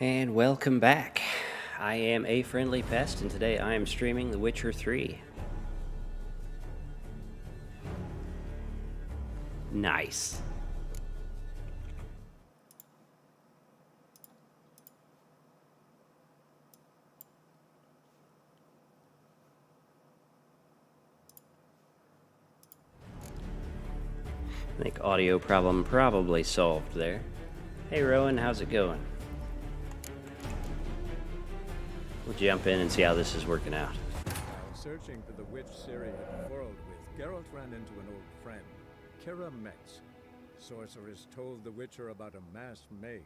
And welcome back. I am A Friendly Pest, and today I am streaming The Witcher 3. Nice. I think audio problem probably solved there. Hey Rowan, how's it going? We'll jump in and see how this is working out. While searching for the witch Ciri had quarreled with, Geralt ran into an old friend, Kira Metz. Sorceress told the Witcher about a masked mage.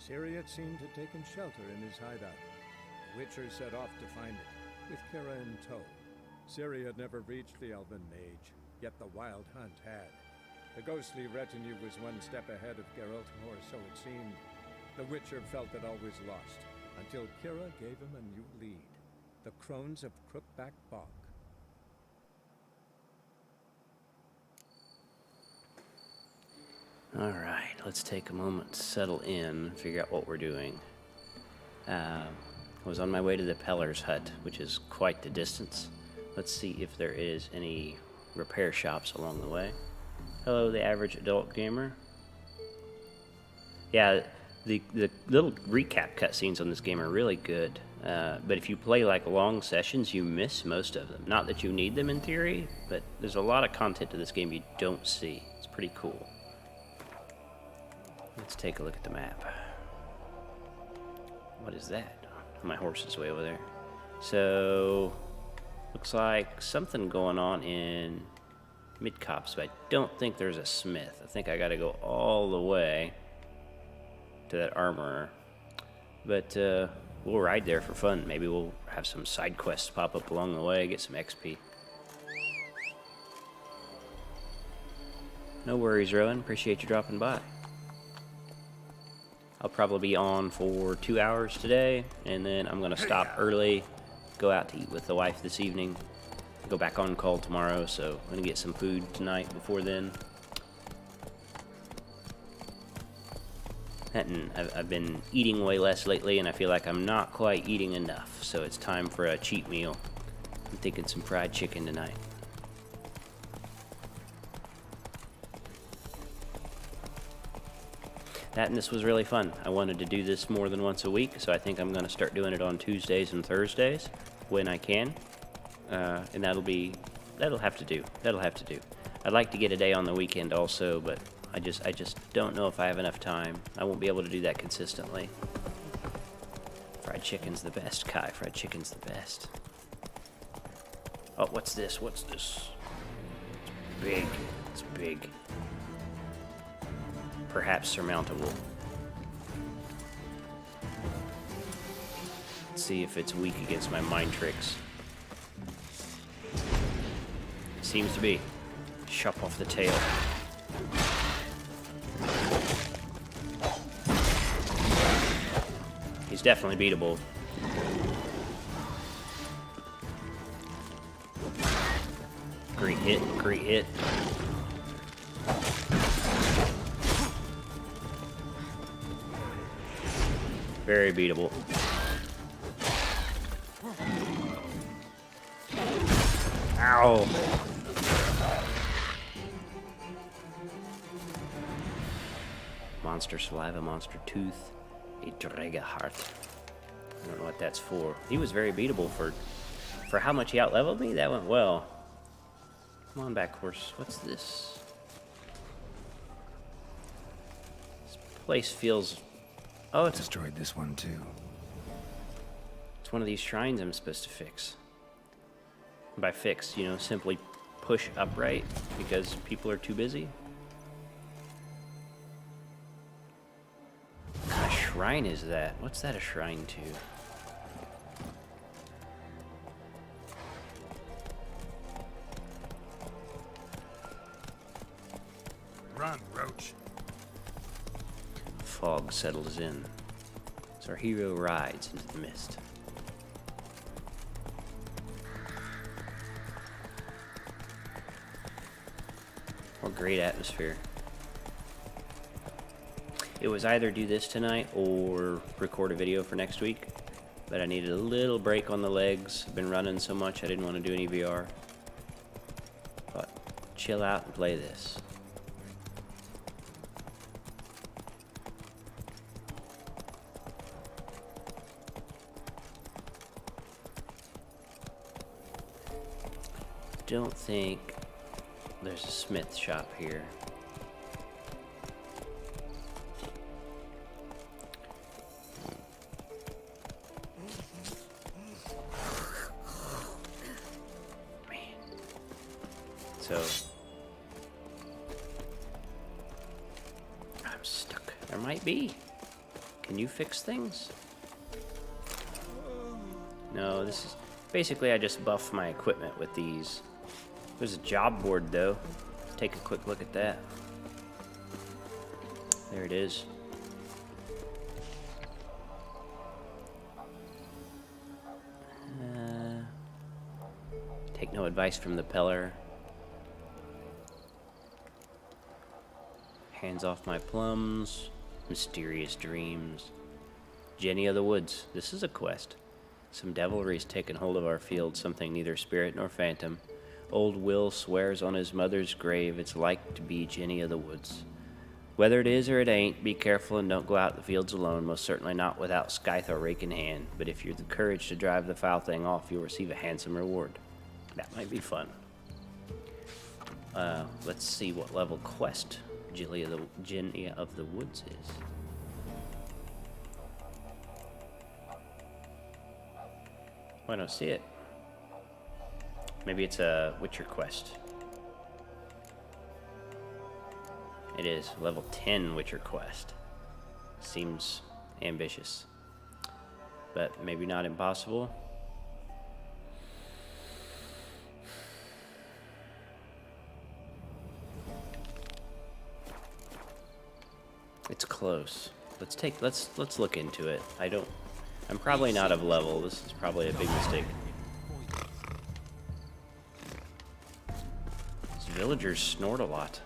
Ciri had seemed to have taken shelter in his hideout. The Witcher set off to find it, with Kira in tow. Ciri had never reached the elven mage, yet the wild hunt had. The ghostly retinue was one step ahead of Geralt, or so it seemed. The Witcher felt it all was lost, until Kira gave him a new lead. The Crones of Crookback Bog. Alright, let's take a moment to settle in, figure out what we're doing. I was on my way to the Peller's Hut, which is quite the distance. Let's see if there is any repair shops along the way. Hello, the average adult gamer. Yeah, the little recap cutscenes on this game are really good. But if you play like long sessions, you miss most of them. Not that you need them in theory, but there's a lot of content to this game you don't see. It's pretty cool. Let's take a look at the map. What is that? My horse is way over there. So, looks like something going on in Midcopse, but I don't think there's a smith. I think I gotta go all the way to that armorer. But we'll ride there for fun. Maybe we'll have some side quests pop up along the way, get some XP. No worries, Rowan. Appreciate you dropping by. I'll probably be on for 2 hours today, and then I'm gonna stop early, go out to eat with the wife this evening, go back on call tomorrow, so I'm gonna get some food tonight before then. And I've been eating way less lately, and I feel like I'm not quite eating enough, so it's time for a cheat meal. I'm thinking some fried chicken tonight. That and this was really fun. I wanted to do this more than once a week, so I think I'm going to start doing it on Tuesdays and Thursdays when I can. And that'll have to do. I'd like to get a day on the weekend also, but I just don't know if I have enough time. I won't be able to do that consistently. Fried chicken's the best, Kai. Fried chicken's the best. Oh, what's this? It's big. It's big. Perhaps surmountable. Let's see if it's weak against my mind tricks. Seems to be. Chop off the tail. He's definitely beatable. Great hit, great hit. Very beatable. Ow! Monster saliva, monster tooth, a Draga heart. I don't know what that's for. He was very beatable for how much he outleveled me. That went well. Come on back, horse. What's this? This place feels... Oh, it's Destroyed this one too. It's one of these shrines I'm supposed to fix. And by fix, you know, simply push upright because people are too busy. What kind of shrine is that? What's that a shrine to? Run, Roach. Fog settles in as our hero rides into the mist. What great atmosphere. It was either do this tonight or record a video for next week, but I needed a little break on the legs. I've been running so much I didn't want to do any VR. But chill out and play this. Don't think there's a smith shop here. Man. So I'm stuck. There might be. Can you fix things? No, this is basically I just buff my equipment with these. There's a job board though. Let's take a quick look at that. There it is. Take no advice from the peller. Hands off my plums. Mysterious dreams. Jenny of the Woods. This is a quest. Some devilry's taken hold of our field, something neither spirit nor phantom. Old Will swears on his mother's grave it's like to be Jenny of the Woods. Whether it is or it ain't, be careful and don't go out in the fields alone, most certainly not without scythe or rake in hand. But if you've the courage to drive the foul thing off, you'll receive a handsome reward. That might be fun. Let's see what level quest Jenny of the Woods is. Oh, I don't see it. Maybe it's a Witcher quest. It is level 10 Witcher quest. Seems ambitious, but maybe not impossible. It's close. Let's look into it. I'm probably not of level. This is probably a big mistake. These villagers snort a lot.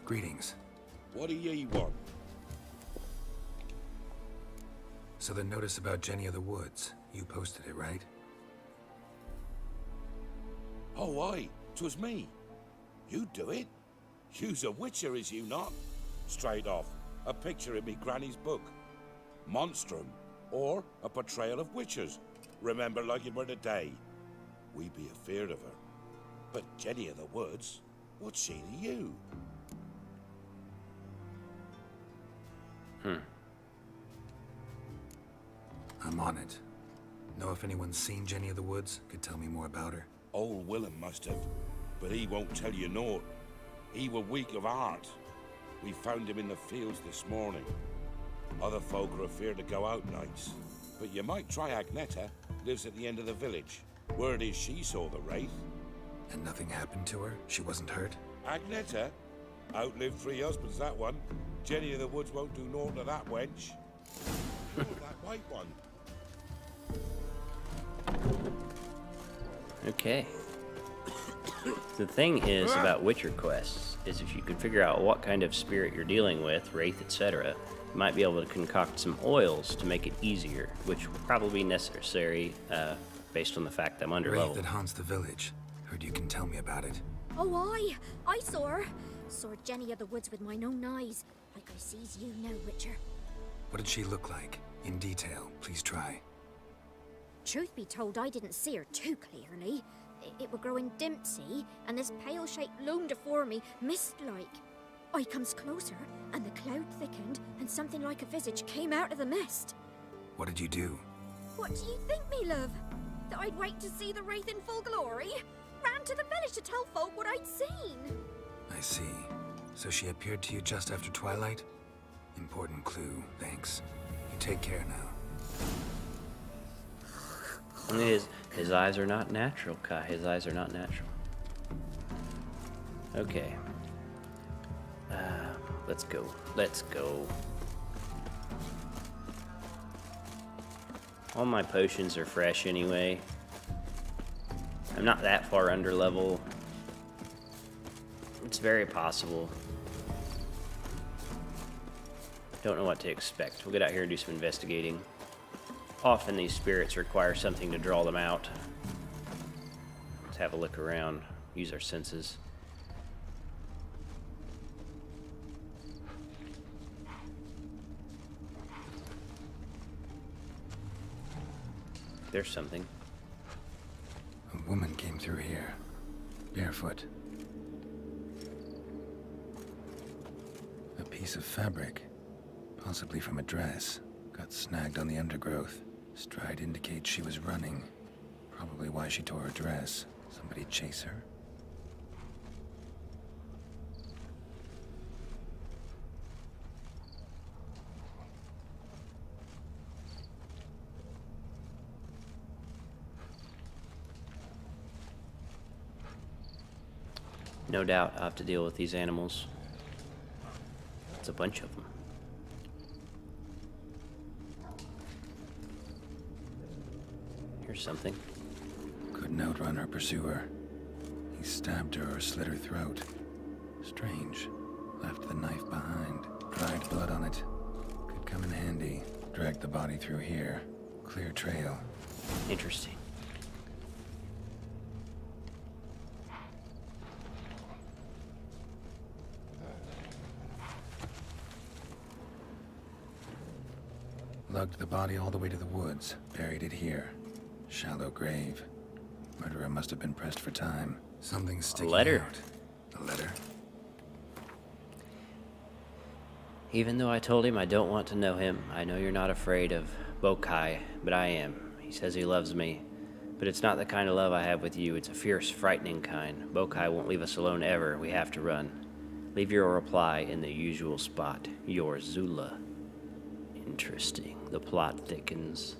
Greetings. What do ye want? So the notice about Jenny of the Woods, you posted it, right? Oh, aye, 'twas me. You do it? You's a witcher, is you not? Straight off, a picture in me granny's book. Monstrum, or a portrayal of witchers. Remember like it were today. We be afeard of her. But Jenny of the Woods, what's she to you? I'm on it. Know if anyone's seen Jenny of the Woods? Could tell me more about her. Old Willem must have, but he won't tell you naught. He were weak of heart. We found him in the fields this morning. Other folk are afeard to go out nights. But you might try Agneta, lives at the end of the village. Word is she saw the wraith. And nothing happened to her? She wasn't hurt? Agneta? Outlived 3 husbands, that one. Jenny of the Woods won't do naught to that wench. Oh, that white one. Okay. The thing is about Witcher quests is if you could figure out what kind of spirit you're dealing with, wraith, etc., you might be able to concoct some oils to make it easier, which will probably be necessary based on the fact I'm under Wraith level. that haunts the village. Heard you can tell me about it. Oh, I saw her. Saw Jenny of the Woods with mine own eyes, like I sees you now, Witcher. What did she look like? In detail, please try. Truth be told, I didn't see her too clearly. It were growing dim, see, and this pale shape loomed afore me, mist-like. I comes closer, and the cloud thickened, and something like a visage came out of the mist. What did you do? What do you think, me love? That I'd wait to see the wraith in full glory? Ran to the village to tell folk what I'd seen. I see. So she appeared to you just after twilight? Important clue, thanks. You take care now. His eyes are not natural, Kai. His eyes are not natural. Okay. Let's go. Let's go. All my potions are fresh anyway. I'm not that far under level. It's very possible. Don't know what to expect. We'll get out here and do some investigating. Often these spirits require something to draw them out. Let's have a look around, use our senses. There's something. A woman came through here, barefoot. A piece of fabric, possibly from a dress, got snagged on the undergrowth. Stride indicates she was running. Probably why she tore her dress. Somebody chase her? No doubt I'll have to deal with these animals. It's a bunch of them. Here's something. Couldn't outrun her pursuer. He stabbed her or slit her throat. Strange. Left the knife behind. Dried blood on it. Could come in handy. Dragged the body through here. Clear trail. Interesting. Lugged the body all the way to the woods. Buried it here. Shallow grave. Murderer must have been pressed for time. Something's sticking letter. out. A letter? Even though I told him I don't want to know him, I know you're not afraid of Bokai, but I am. He says he loves me. But it's not the kind of love I have with you. It's a fierce, frightening kind. Bokai won't leave us alone ever. We have to run. Leave your reply in the usual spot. Your Zula. Interesting. The plot thickens.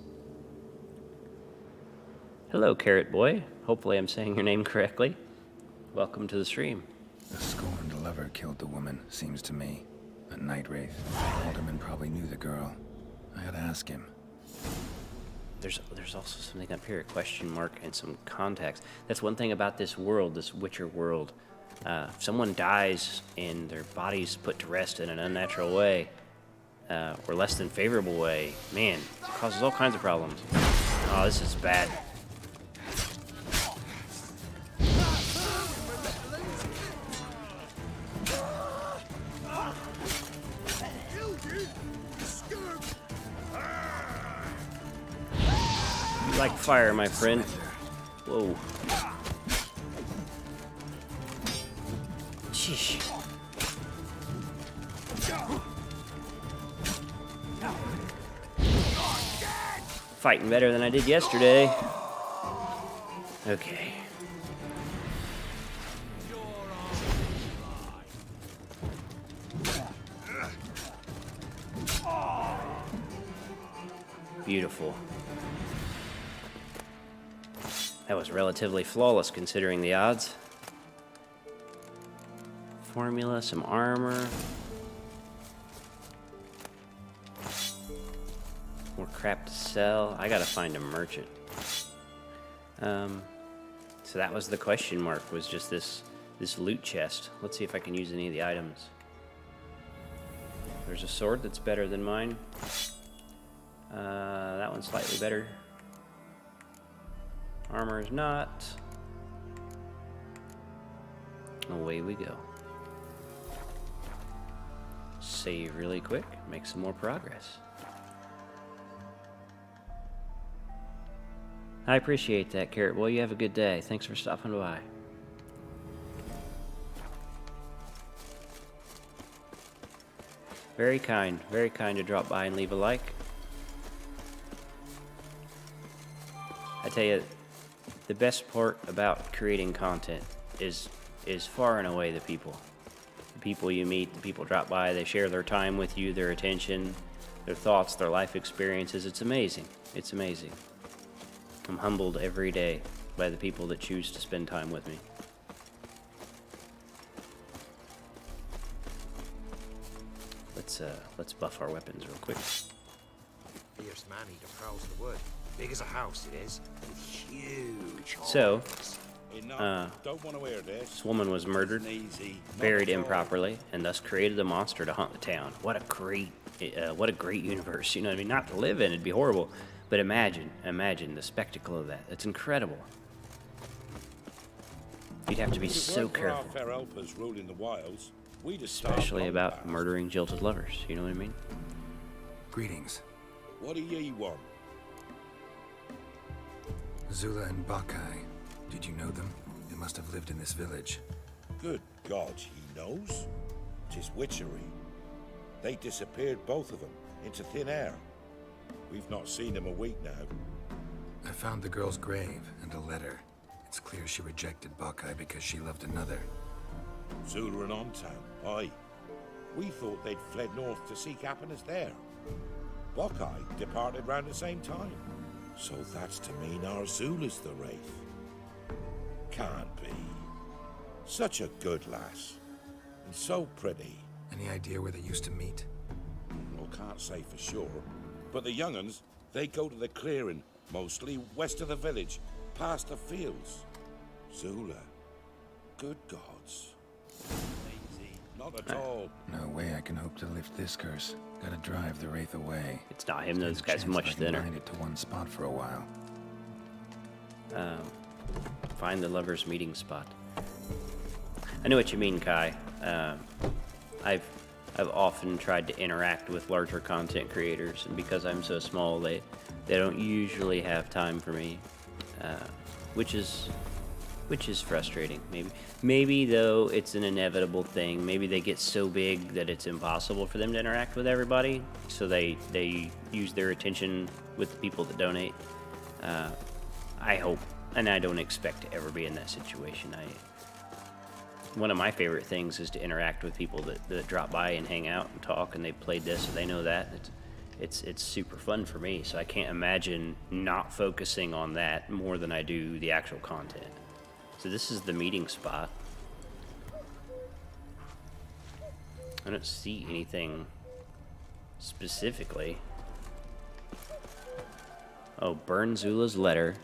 Hello, Carrot Boy. Hopefully I'm saying your name correctly. Welcome to the stream. The scorned lover killed the woman, seems to me. A night wraith. Alderman probably knew the girl. I gotta ask him. There's also something up here, a question mark and some context. That's one thing about this world, this Witcher world. If someone dies and their body's put to rest in an unnatural way, or less than favorable way, man, it causes all kinds of problems. Oh, this is bad. You like fire, my friend. Whoa. Sheesh. Fighting better than I did yesterday. Okay. Beautiful. That was relatively flawless considering the odds. Formula, some armor. More crap to sell. I gotta find a merchant. So that was the question mark, was just this loot chest. Let's see if I can use any of the items. There's a sword that's better than mine. That one's slightly better. Armor is not. Away we go. Save really quick, make some more progress. I appreciate that, Carrot Boy. You have a good day. Thanks for stopping by. Very kind to drop by and leave a like. I tell you, the best part about creating content is far and away the people. The people you meet, the people drop by, they share their time with you, their attention, their thoughts, their life experiences. It's amazing. It's amazing. I'm humbled every day by the people that choose to spend time with me. Let's buff our weapons real quick. Fierce man-eater prowls the wood. Big as a house it is, with huge So, horns. Enough. Don't want to hear this. This woman was murdered, Easy. Not buried at all. improperly, and thus created a monster to haunt the town. What a great universe. You know what I mean? Not to live in, it'd be horrible. But imagine the spectacle of that. It's incredible. You'd have to be If it so weren't for our careful, fair helpers ruling the wilds, we'd have starved especially long about past. murdering jilted lovers. You know what I mean? Greetings. What do ye want? Zula and Bakai. Did you know them? They must have lived in this village. Good God, he knows? 'Tis witchery. They disappeared, both of them, into thin air. We've not seen them a week now. I found the girl's grave and a letter. It's clear she rejected Bakai because she loved another. Zula and Ontown, aye. We thought they'd fled north to seek happiness there. Buckeye departed round the same time. So that's to mean our Zula's the wraith. Can't be. Such a good lass. And so pretty. Any idea where they used to meet? Well, can't say for sure. But the young'uns, they go to the clearing, mostly west of the village, past the fields. Zula. Good gods. Easy. Not at all. No way I can hope to lift this curse. Gotta drive the wraith away. It's not him, though. This guy's Chance if much I can thinner. bind it to one spot for a while. Find the lover's meeting spot. I know what you mean, Kai. I've often tried to interact with larger content creators, and because I'm so small, they don't usually have time for me, which is frustrating. Maybe though it's an inevitable thing. Maybe they get so big that it's impossible for them to interact with everybody, so they use their attention with the people that donate. I hope, and I don't expect to ever be in that situation. One of my favorite things is to interact with people that drop by and hang out and talk, and they played this or they know that. It's super fun for me, so I can't imagine not focusing on that more than I do the actual content. So this is the meeting spot. I don't see anything specifically. Oh, burn Zula's letter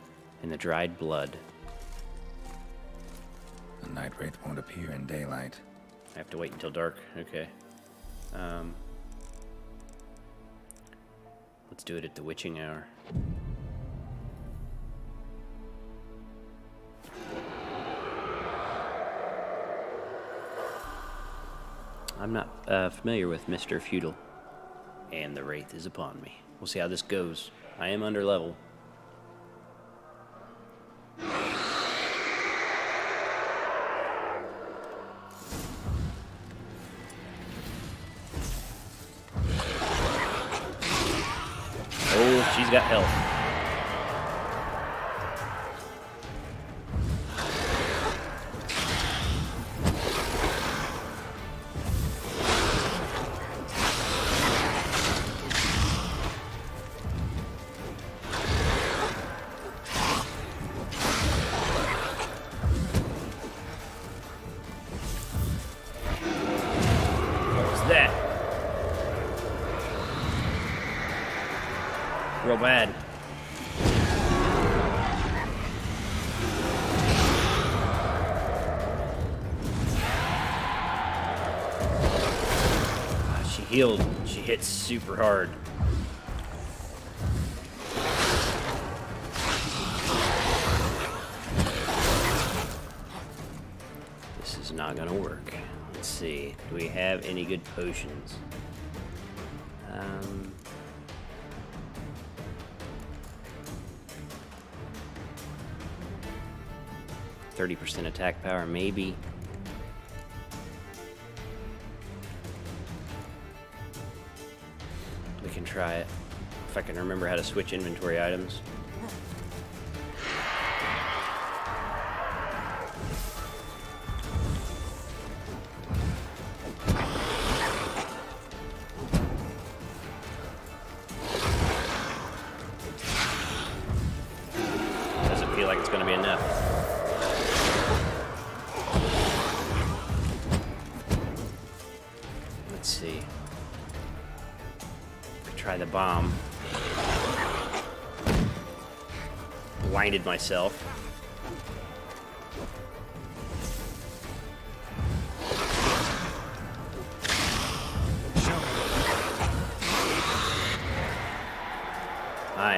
in the dried blood. The night wraith won't appear in daylight. I have to wait until dark. Okay. Let's do it at the witching hour. I'm not familiar with Mr. Feudal, and the wraith is upon me. We'll see how this goes. I am under level. Oh, she's got health. What was that? Real bad. She healed. She hit super hard. This is not gonna work. Let's see. Do we have any good potions? 30% attack power, maybe. We can try it. If I can remember how to switch inventory items. Doesn't feel like it's going to be enough. Let's see. Could try the bomb. Blinded myself.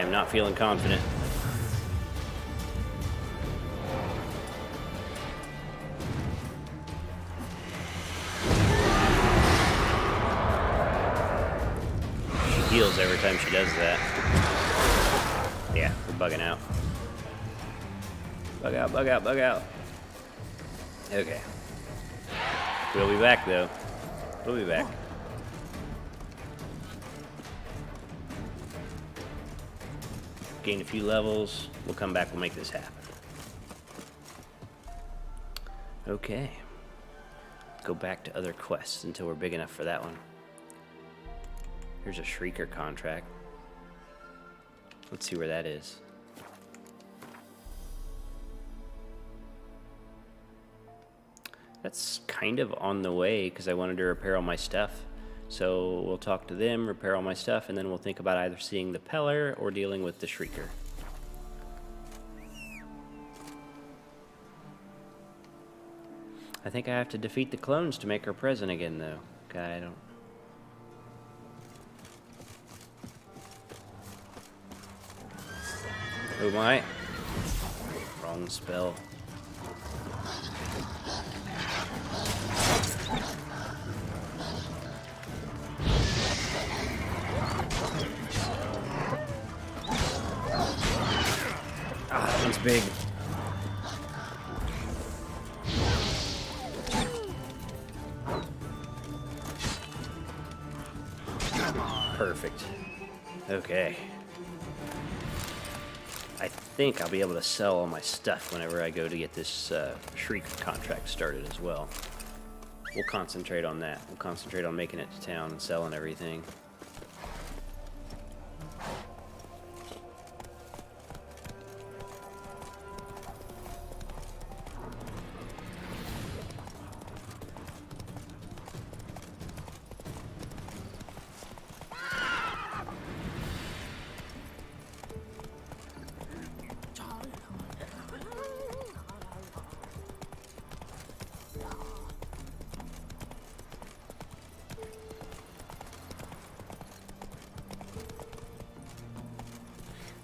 I'm not feeling confident. She heals every time she does that. Yeah, we're bugging out. Bug out, bug out, bug out. Okay. We'll be back, though. We'll be back. Gain a few levels. We'll come back. We'll make this happen. Okay. Go back to other quests until we're big enough for that one. Here's a Shrieker contract. Let's see where that is. That's kind of on the way because I wanted to repair all my stuff. So we'll talk to them, repair all my stuff, and then we'll think about either seeing the Peller or dealing with the Shrieker. I think I have to defeat the clones to make her present again, though. God, I don't... Oh my. Wrong spell. Ah, that one's big. Perfect. Okay. I think I'll be able to sell all my stuff whenever I go to get this Shrieker contract started as well. We'll concentrate on that. We'll concentrate on making it to town and selling everything.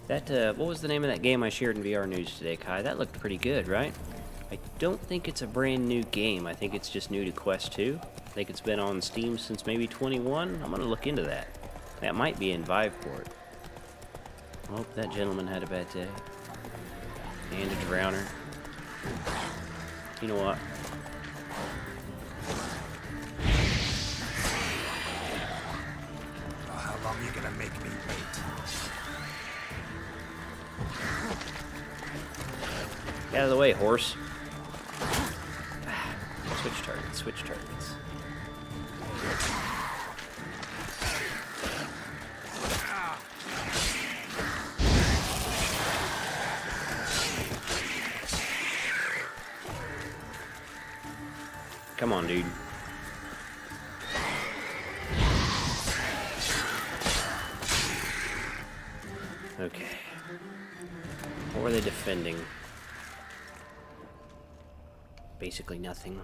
That, what was the name of that game I shared in VR News today, Kai? That looked pretty good, right? I don't think it's a brand new game. I think it's just new to Quest 2. I think it's been on Steam since maybe 21. I'm gonna look into that. That might be in Viveport. Oh, that gentleman had a bad day. And a drowner. You know what? Oh, how long are you gonna make me wait? Get out of the way, horse. Switch targets, switch targets. Come on, dude. Okay. What were they defending? Basically nothing.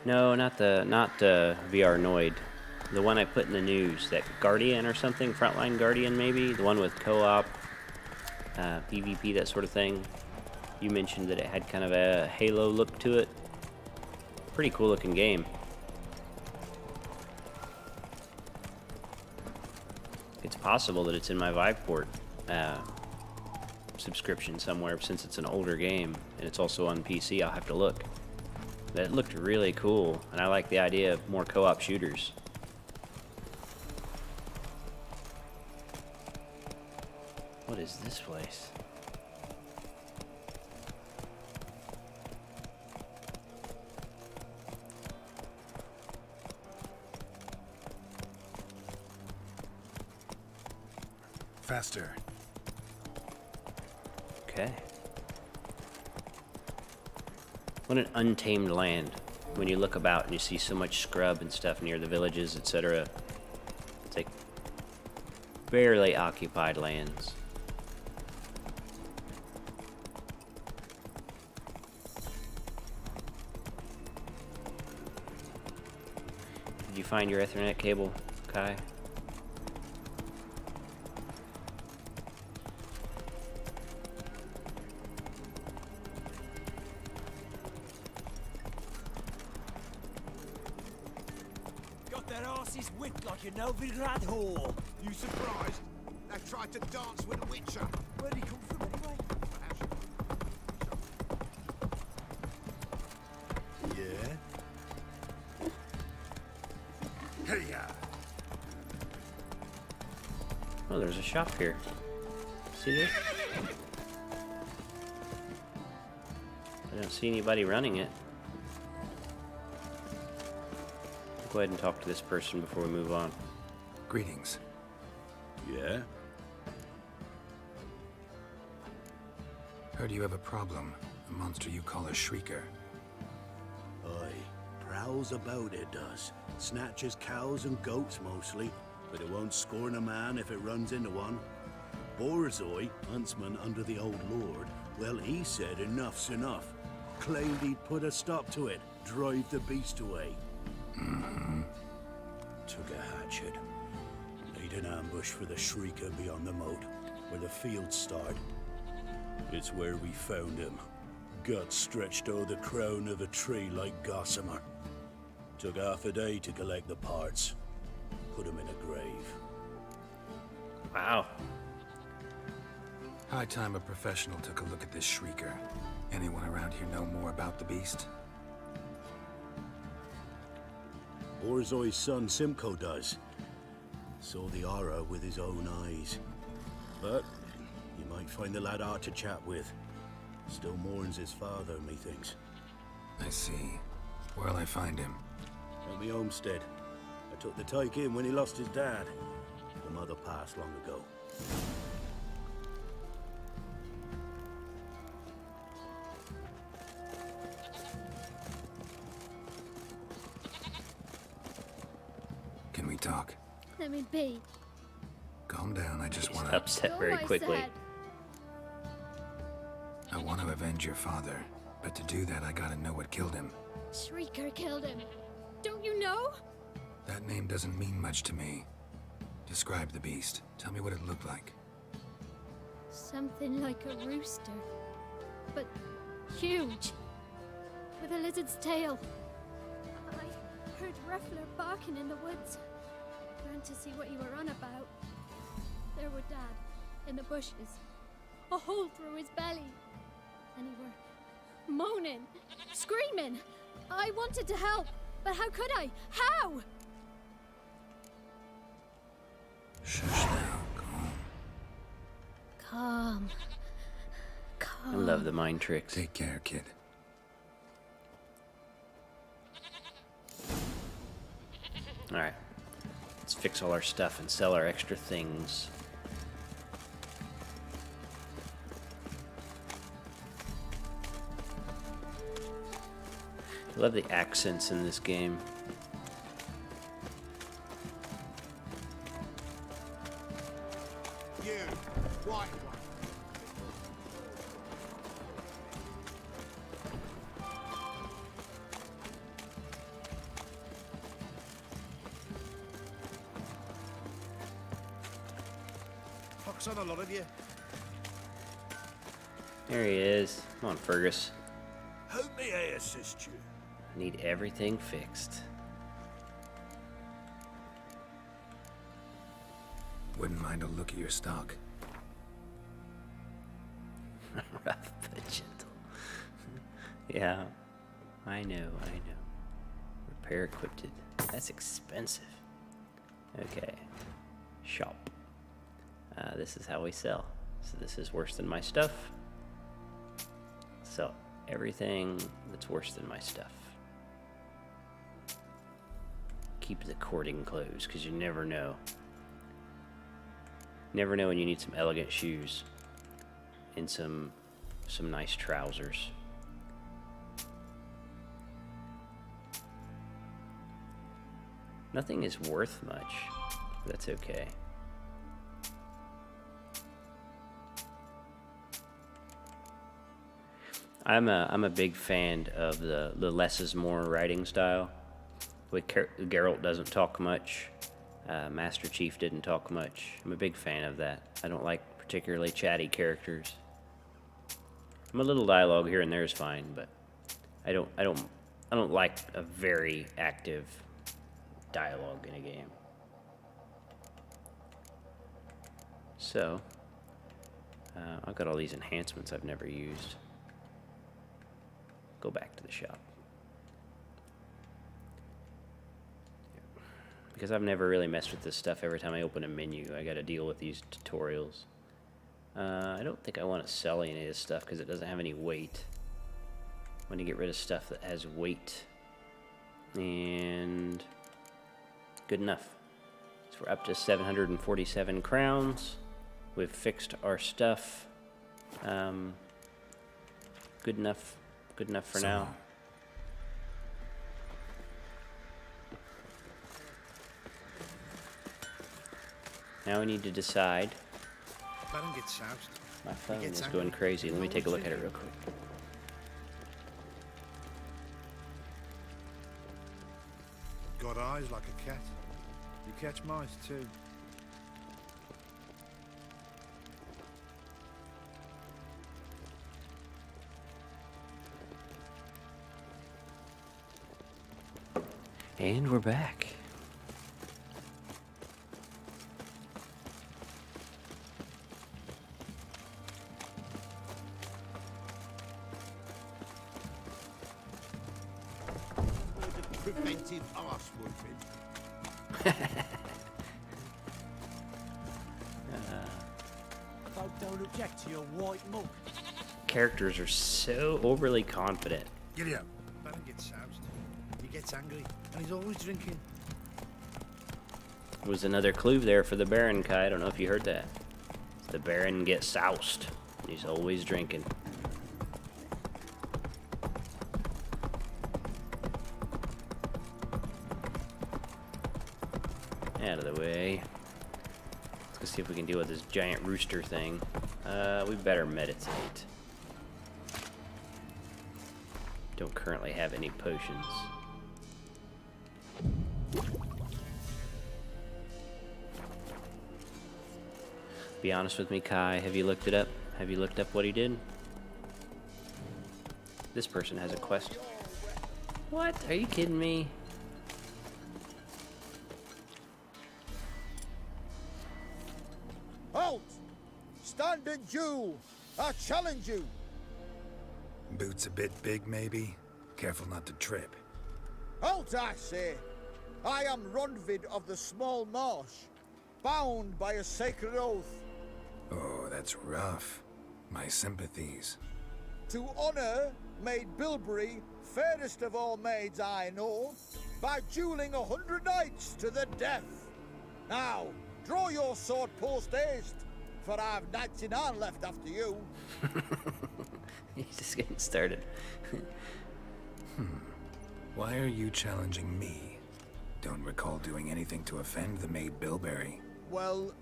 No, not VR Noid. The one I put in the news, that Guardian or something, Frontline Guardian maybe, the one with co-op, PvP, that sort of thing. You mentioned that it had kind of a Halo look to it. Pretty cool looking game. It's possible that it's in my Viveport subscription somewhere, since it's an older game and it's also on PC. I'll have to look. That looked really cool, and I like the idea of more co-op shooters. What is this place? Faster. Okay. What an untamed land. When you look about and you see so much scrub and stuff near the villages, etc. It's like barely occupied lands. find your Ethernet cable, Kai? Got their asses whipped like a Novigrad whore. You surprised? They tried to dance with a witcher. Where'd he come from anyway? Yeah? Hey-ya! Oh, there's a shop here. See this? I don't see anybody running it. Go ahead and talk to this person before we move on. Greetings. Yeah? Heard you have a problem. A monster you call a Shrieker. Aye, prowls about it does. Snatches cows and goats mostly, but it won't scorn a man if it runs into one. Borzoi, huntsman under the old lord, well, he said enough's enough. Claimed he'd put a stop to it, drive the beast away. Took a hatchet. Laid an ambush for the Shrieker beyond the moat, where the fields start. It's where we found him. Guts stretched o'er the crown of a tree like gossamer. Took half a day to collect the parts. Put him in a grave. Wow. High time a professional took a look at this Shrieker. Anyone around here know more about the beast? Borzoi's son Simcoe does. Saw the aura with his own eyes. But you might find the lad hard to chat with. Still mourns his father, methinks. I see. Where'll I find him? At me homestead. I took the tyke in when he lost his dad. The mother passed long ago. Can we talk? Let me be. Calm down, I just He's wanna... upset Go, very I quickly. said. I want to avenge your father. But to do that, I gotta know what killed him. Shrieker killed him. Don't you know? That name doesn't mean much to me. Describe the beast. Tell me what it looked like. Something like a rooster. But huge. With a lizard's tail. I heard Ruffler barking in the woods. Ran to see what you were on about. There were Dad, in the bushes. A hole through his belly. And he were moaning, screaming. I wanted to help, but how could I? How? Shush now, calm. Calm. I love the mind tricks. Take care, kid. Alright. Let's fix all our stuff and sell our extra things. I love the accents in this game. You, white one. Fox on a lot of you. There he is. Come on, Fergus. How may I assist you? I need everything fixed. Wouldn't mind a look at your stock. Rough but gentle. Yeah, I know. Repair equipped. That's expensive. Okay. Shop. This is how we sell. So this is worse than my stuff. Sell everything that's worse than my stuff. Keep the cording closed, because you never know. Never know when you need some elegant shoes and some nice trousers. Nothing is worth much. That's okay. I'm a big fan of the less is more writing style. Geralt doesn't talk much. Master Chief didn't talk much. I'm a big fan of that. I don't like particularly chatty characters. A little dialogue here and there is fine, but I don't like a very active dialogue in a game. So, I've got all these enhancements I've never used. Go back to the shop. Because I've never really messed with this stuff. Every time I open a menu, I gotta deal with these tutorials. I don't think I want to sell any of this stuff because it doesn't have any weight. I want to get rid of stuff that has weight. And good enough. So we're up to 747 crowns. We've fixed our stuff. Good enough. Good enough for now. Now we need to decide. Baron gets soused. My phone is going crazy. Let me take a look at it real quick. Got eyes like a cat. You catch mice too. And we're back. Preventive arse woofing. Don't object to your white mug. Characters are so overly confident. Giddy up. Baron gets soused. He gets angry, and he's always drinking. There was another clue there for the Baron, Kai. I don't know if you heard that. The Baron gets soused. He's always drinking. Out of the way. Let's go see if we can deal with this giant rooster thing. We better meditate. Don't currently have any potions. Be honest with me, Kai. Have you looked it up? Have you looked up what he did? This person has a quest. What? Are you kidding me? Halt! Stand and duel! I challenge you! Boots a bit big, maybe? Careful not to trip. Halt, I say! I am Ronvid of the Small Marsh, bound by a sacred oath. Oh, that's rough. My sympathies. To honor Maid Bilberry, fairest of all maids I know, by dueling 100 knights to the death. Now, draw your sword post haste, for I've 99 left after you. He's just getting started. Why are you challenging me? Don't recall doing anything to offend the Maid Bilberry. Well,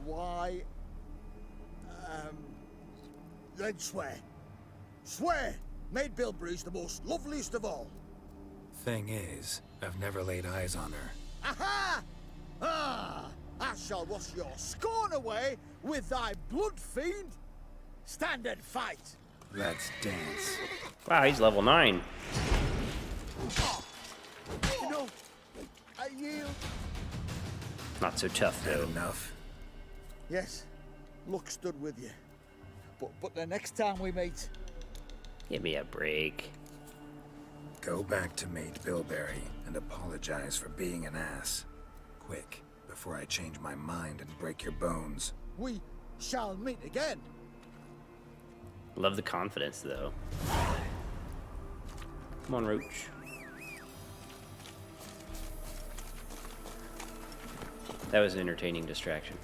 why? Then swear. Swear! Maid Bilberry's the most loveliest of all. Thing is, I've never laid eyes on her. Aha! Ah! I shall wash your scorn away with thy blood fiend. Stand and fight. Let's dance. Wow, he's level 9. You know, I yield. Not so tough, Had though. enough. Yes, luck stood with you. But the next time we meet, Give me a break. Go back to Maid Bilberry and apologize for being an ass. Quick, before I change my mind and break your bones. we shall meet again. Love the confidence, though. Come on, Roach. That was an entertaining distraction.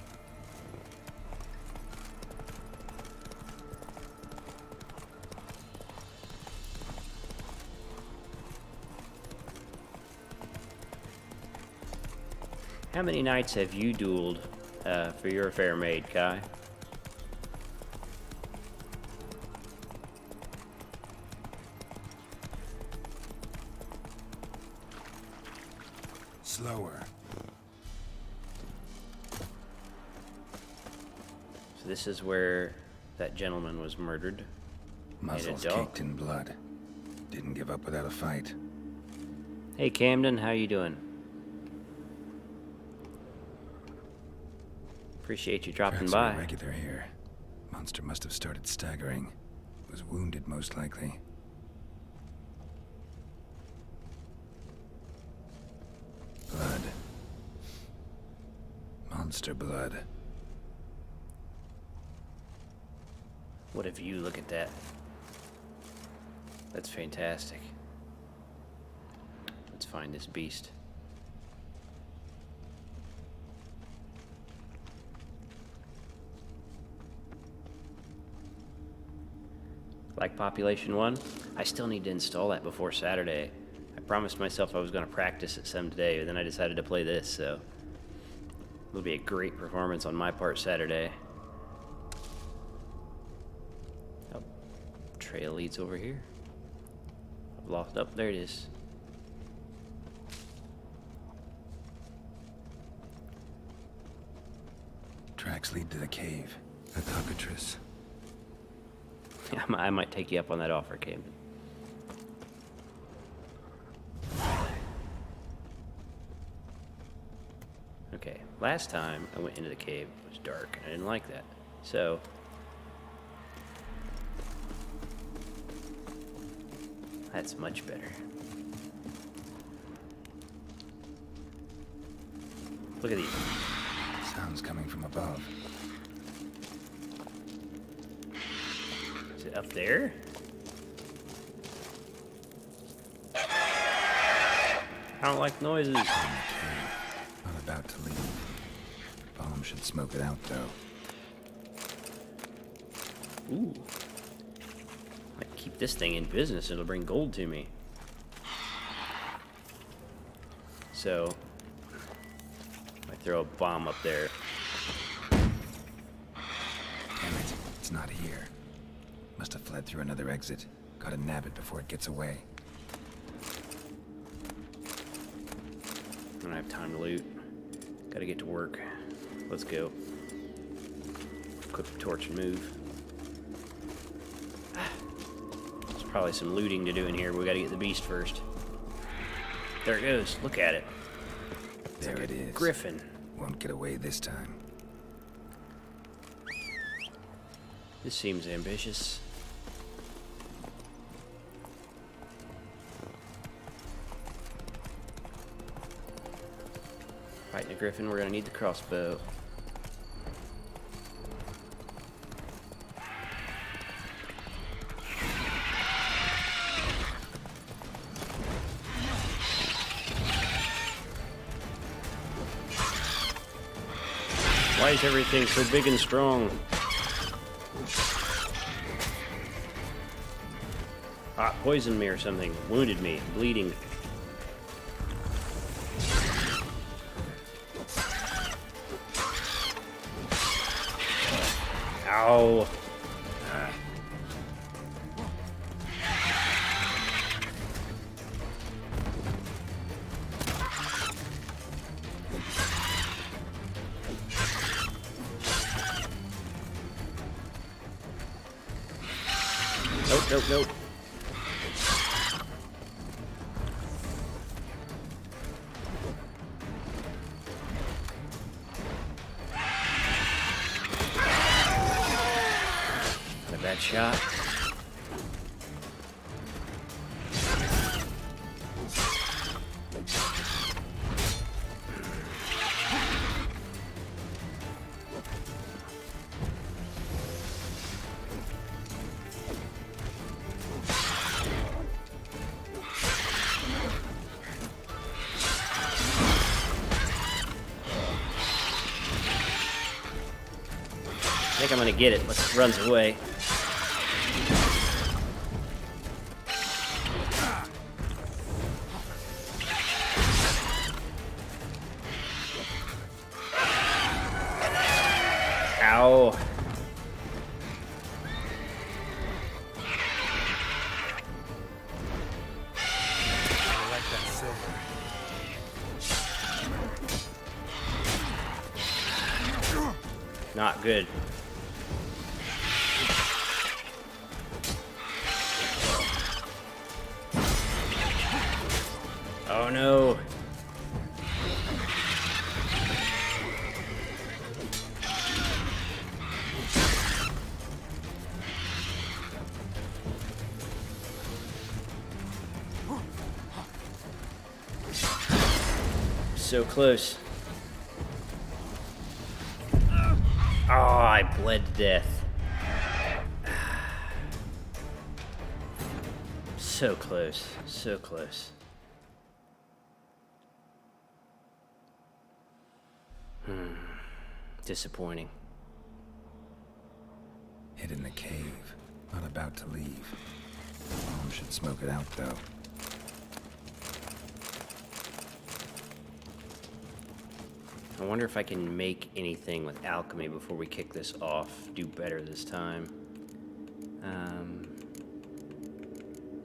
How many nights have you dueled for your fair maid, Kai? slower. So this is where that gentleman was murdered. Muzzles dog. caked in blood. Didn't give up without a fight. Hey Camden, how you doing? Appreciate you dropping Tracks by. are irregular here. Monster must have started staggering. Was wounded, most likely. Blood. Monster blood. What a view, look at that. That's fantastic. Let's find this beast. Like Population 1, I still need to install that before Saturday. I promised myself I was going to practice it some today, but then I decided to play this, so it'll be a great performance on my part Saturday. Oh, trail leads over here. I've lost, oh, there it is. Tracks lead to the cave. A cockatrice. I might take you up on that offer, Camden. Okay, last time I went into the cave, it was dark, and I didn't like that. So, that's much better. Look at these. Sounds coming from above. Is it up there? I don't like noises. Not about to leave. Bomb should smoke it out, though. Ooh. Might keep this thing in business. It'll bring gold to me. So, I throw a bomb up there. Damn it. It's not here. Must have fled through another exit. Gotta nab it before it gets away. I don't have time to loot. Gotta get to work. Let's go. Equip the torch and move. There's probably some looting to do in here, but we gotta get the beast first. There it goes. Look at it. It's There like it a is. griffin. Won't get away this time. This seems ambitious. Fighting a griffin, we're gonna need the crossbow. Why is everything so big and strong? Ah, poisoned me or something. Wounded me. Bleeding. Ow. Nope, nope, nope. Not a bad shot. I think I'm gonna get it once it runs away. Ow. I like that silver. Not good. Oh no. So close. Oh, I bled to death. So close, so close. Disappointing. Hid in the cave. Not about to leave. Mom should smoke it out, though. I wonder if I can make anything with alchemy before we kick this off. Do better this time.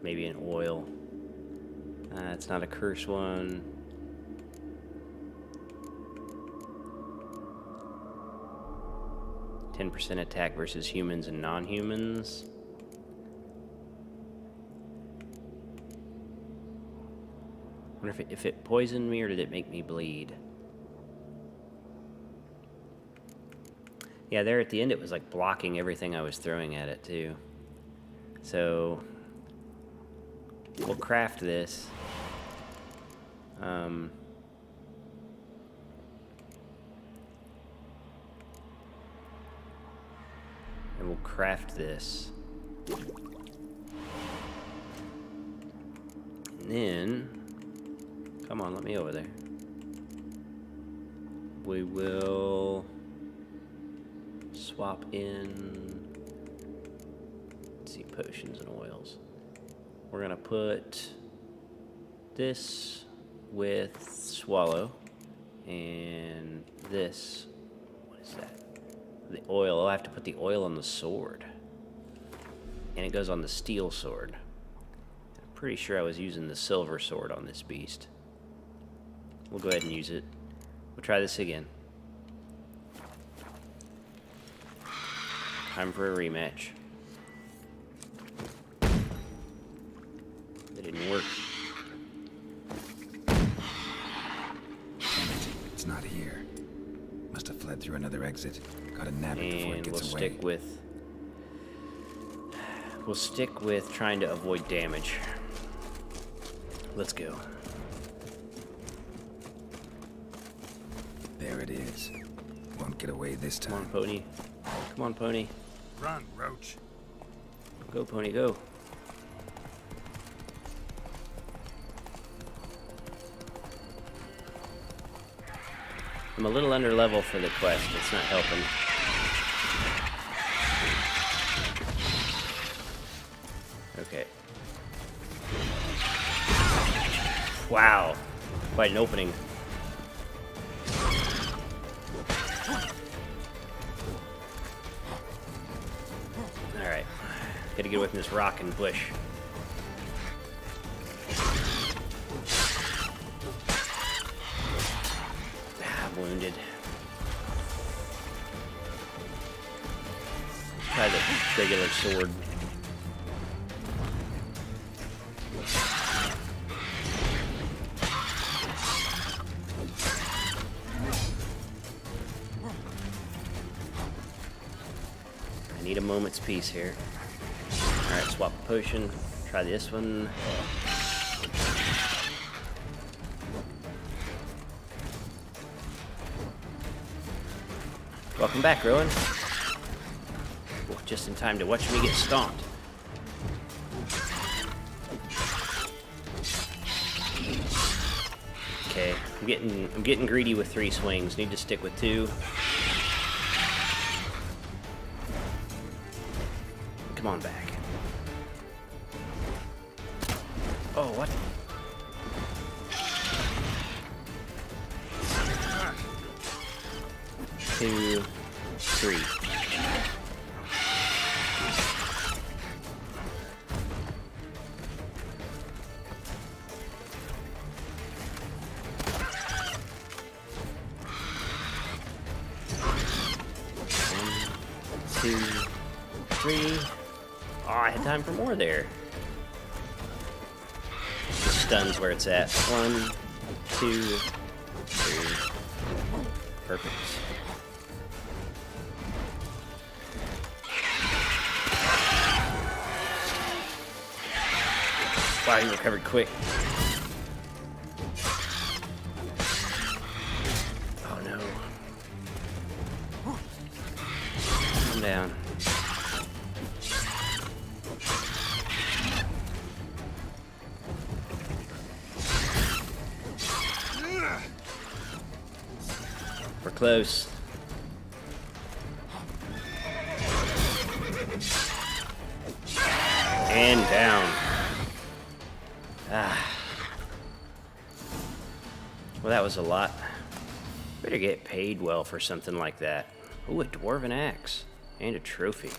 Maybe an oil. It's not a curse one. %10 attack versus humans and non-humans. Wonder if it poisoned me or did it make me bleed? Yeah, there at the end it was like blocking everything I was throwing at it too. So we'll craft this. And we'll craft this. And then, come on, let me over there. We will swap in, let's see, potions and oils. We're gonna put this with Swallow, and this, what is that? The oil. I have to put the oil on the sword, and it goes on the steel sword. I'm pretty sure I was using the silver sword on this beast. We'll go ahead and use it. We'll try this again. Time for a rematch. That didn't work. Damn it, it's not here. Must have fled through another exit. Gotta nab it before it And gets we'll away. stick with trying to avoid damage. Let's go. There it is. Won't get away this Come on, time. pony. Come on, pony. Run, Roach. Go, pony, go. I'm a little under level for the quest. It's not helping. Okay. Wow. Quite an opening. Alright. Gotta get away from this rock and bush. I'm wounded. Try the regular sword. I need a moment's peace here. Alright, swap a potion. Try this one. Welcome back, Rowan. Oh, just in time to watch me get stomped. Okay, I'm getting greedy with 3 swings. Need to stick with 2. Come on back. Oh, what? Two, 3. 2, 3. Oh, I had time for more there. The stun's where it's at. 1, 2, 3. Perfect. Wow, he recovered quick. Oh no. Calm down. We're close. And down. Ah. Well, that was a lot. Better get paid well for something like that. Ooh, a dwarven axe. And a trophy.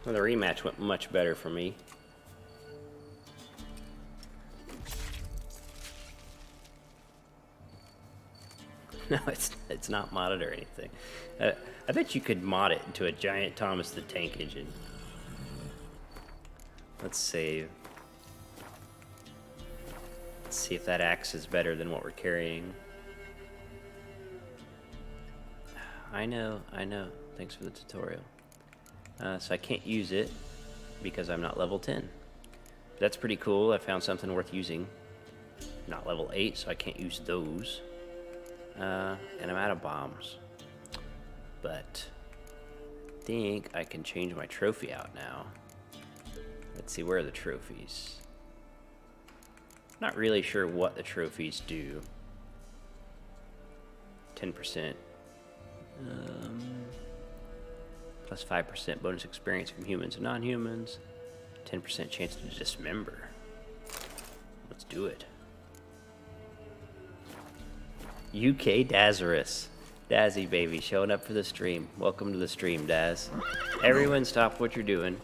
Well, the rematch went much better for me. No, it's not modded or anything. I bet you could mod it into a giant Thomas the Tank Engine. Let's save. Let's see if that axe is better than what we're carrying. I know. Thanks for the tutorial. So I can't use it because I'm not level 10. That's pretty cool. I found something worth using. Not level 8, so I can't use those. And I'm out of bombs. But I think I can change my trophy out now. Let's see, where are the trophies? Not really sure what the trophies do. 10%. Plus 5% bonus experience from humans and non-humans. 10% chance to dismember. Let's do it. UK Dazarus. Dazzy baby, showing up for the stream. Welcome to the stream, Daz. Everyone stop what you're doing.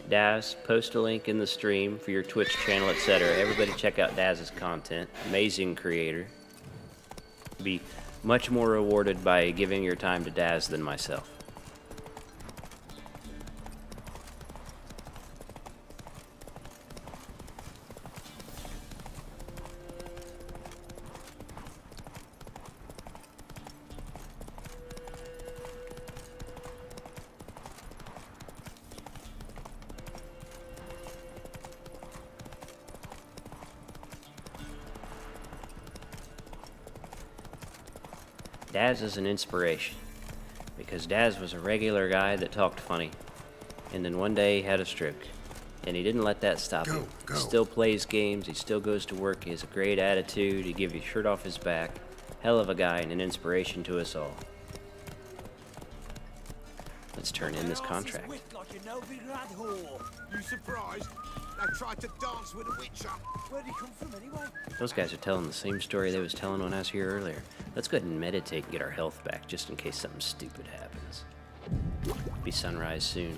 Daz, post a link in the stream for your Twitch channel, etc. Everybody check out Daz's content. Amazing creator. Be much more rewarded by giving your time to Daz than myself. Daz is an inspiration, because Daz was a regular guy that talked funny, and then one day he had a stroke, and he didn't let that stop him. He still plays games, he still goes to work, he has a great attitude, he gives you shirt off his back, hell of a guy and an inspiration to us all. Let's turn in this contract. You surprised? They tried to dance with a witcher. Where'd he come from anyway? Those guys are telling the same story they was telling when I was here earlier. Let's go ahead and meditate and get our health back, just in case something stupid happens. Be sunrise soon.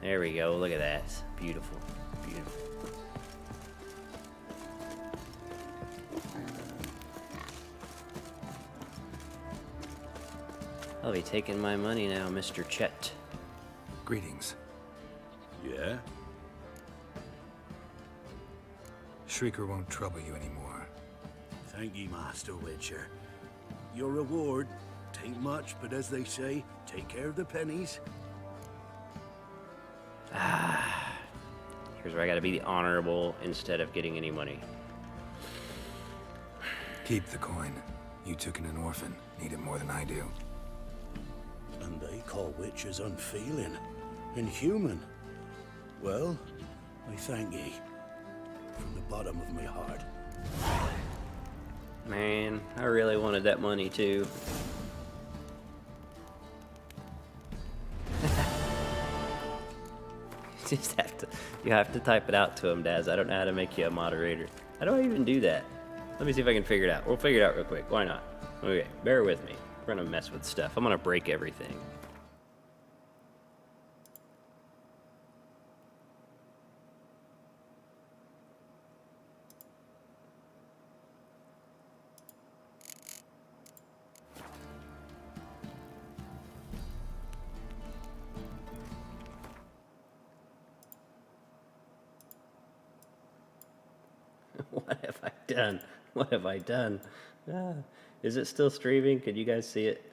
There we go, look at that. Beautiful, beautiful. I'll be taking my money now, Mr. Chet. Greetings. Yeah? Shrieker won't trouble you anymore. Thank ye, Master Witcher. Your reward, tain't much, but as they say, take care of the pennies. Here's where I gotta be the honorable instead of getting any money. Keep the coin. You took in an orphan. Need it more than I do. And they call witches unfeeling, inhuman. Well, I thank ye. From the bottom of my heart. Man, I really wanted that money too. You have to type it out to him, Daz. I don't know how to make you a moderator. How do I even do that? Let me see if I can figure it out. We'll figure it out real quick. Why not? Okay, bear with me. We're gonna mess with stuff. I'm gonna break everything. done? What have I done? Ah, is it still streaming? Can you guys see it?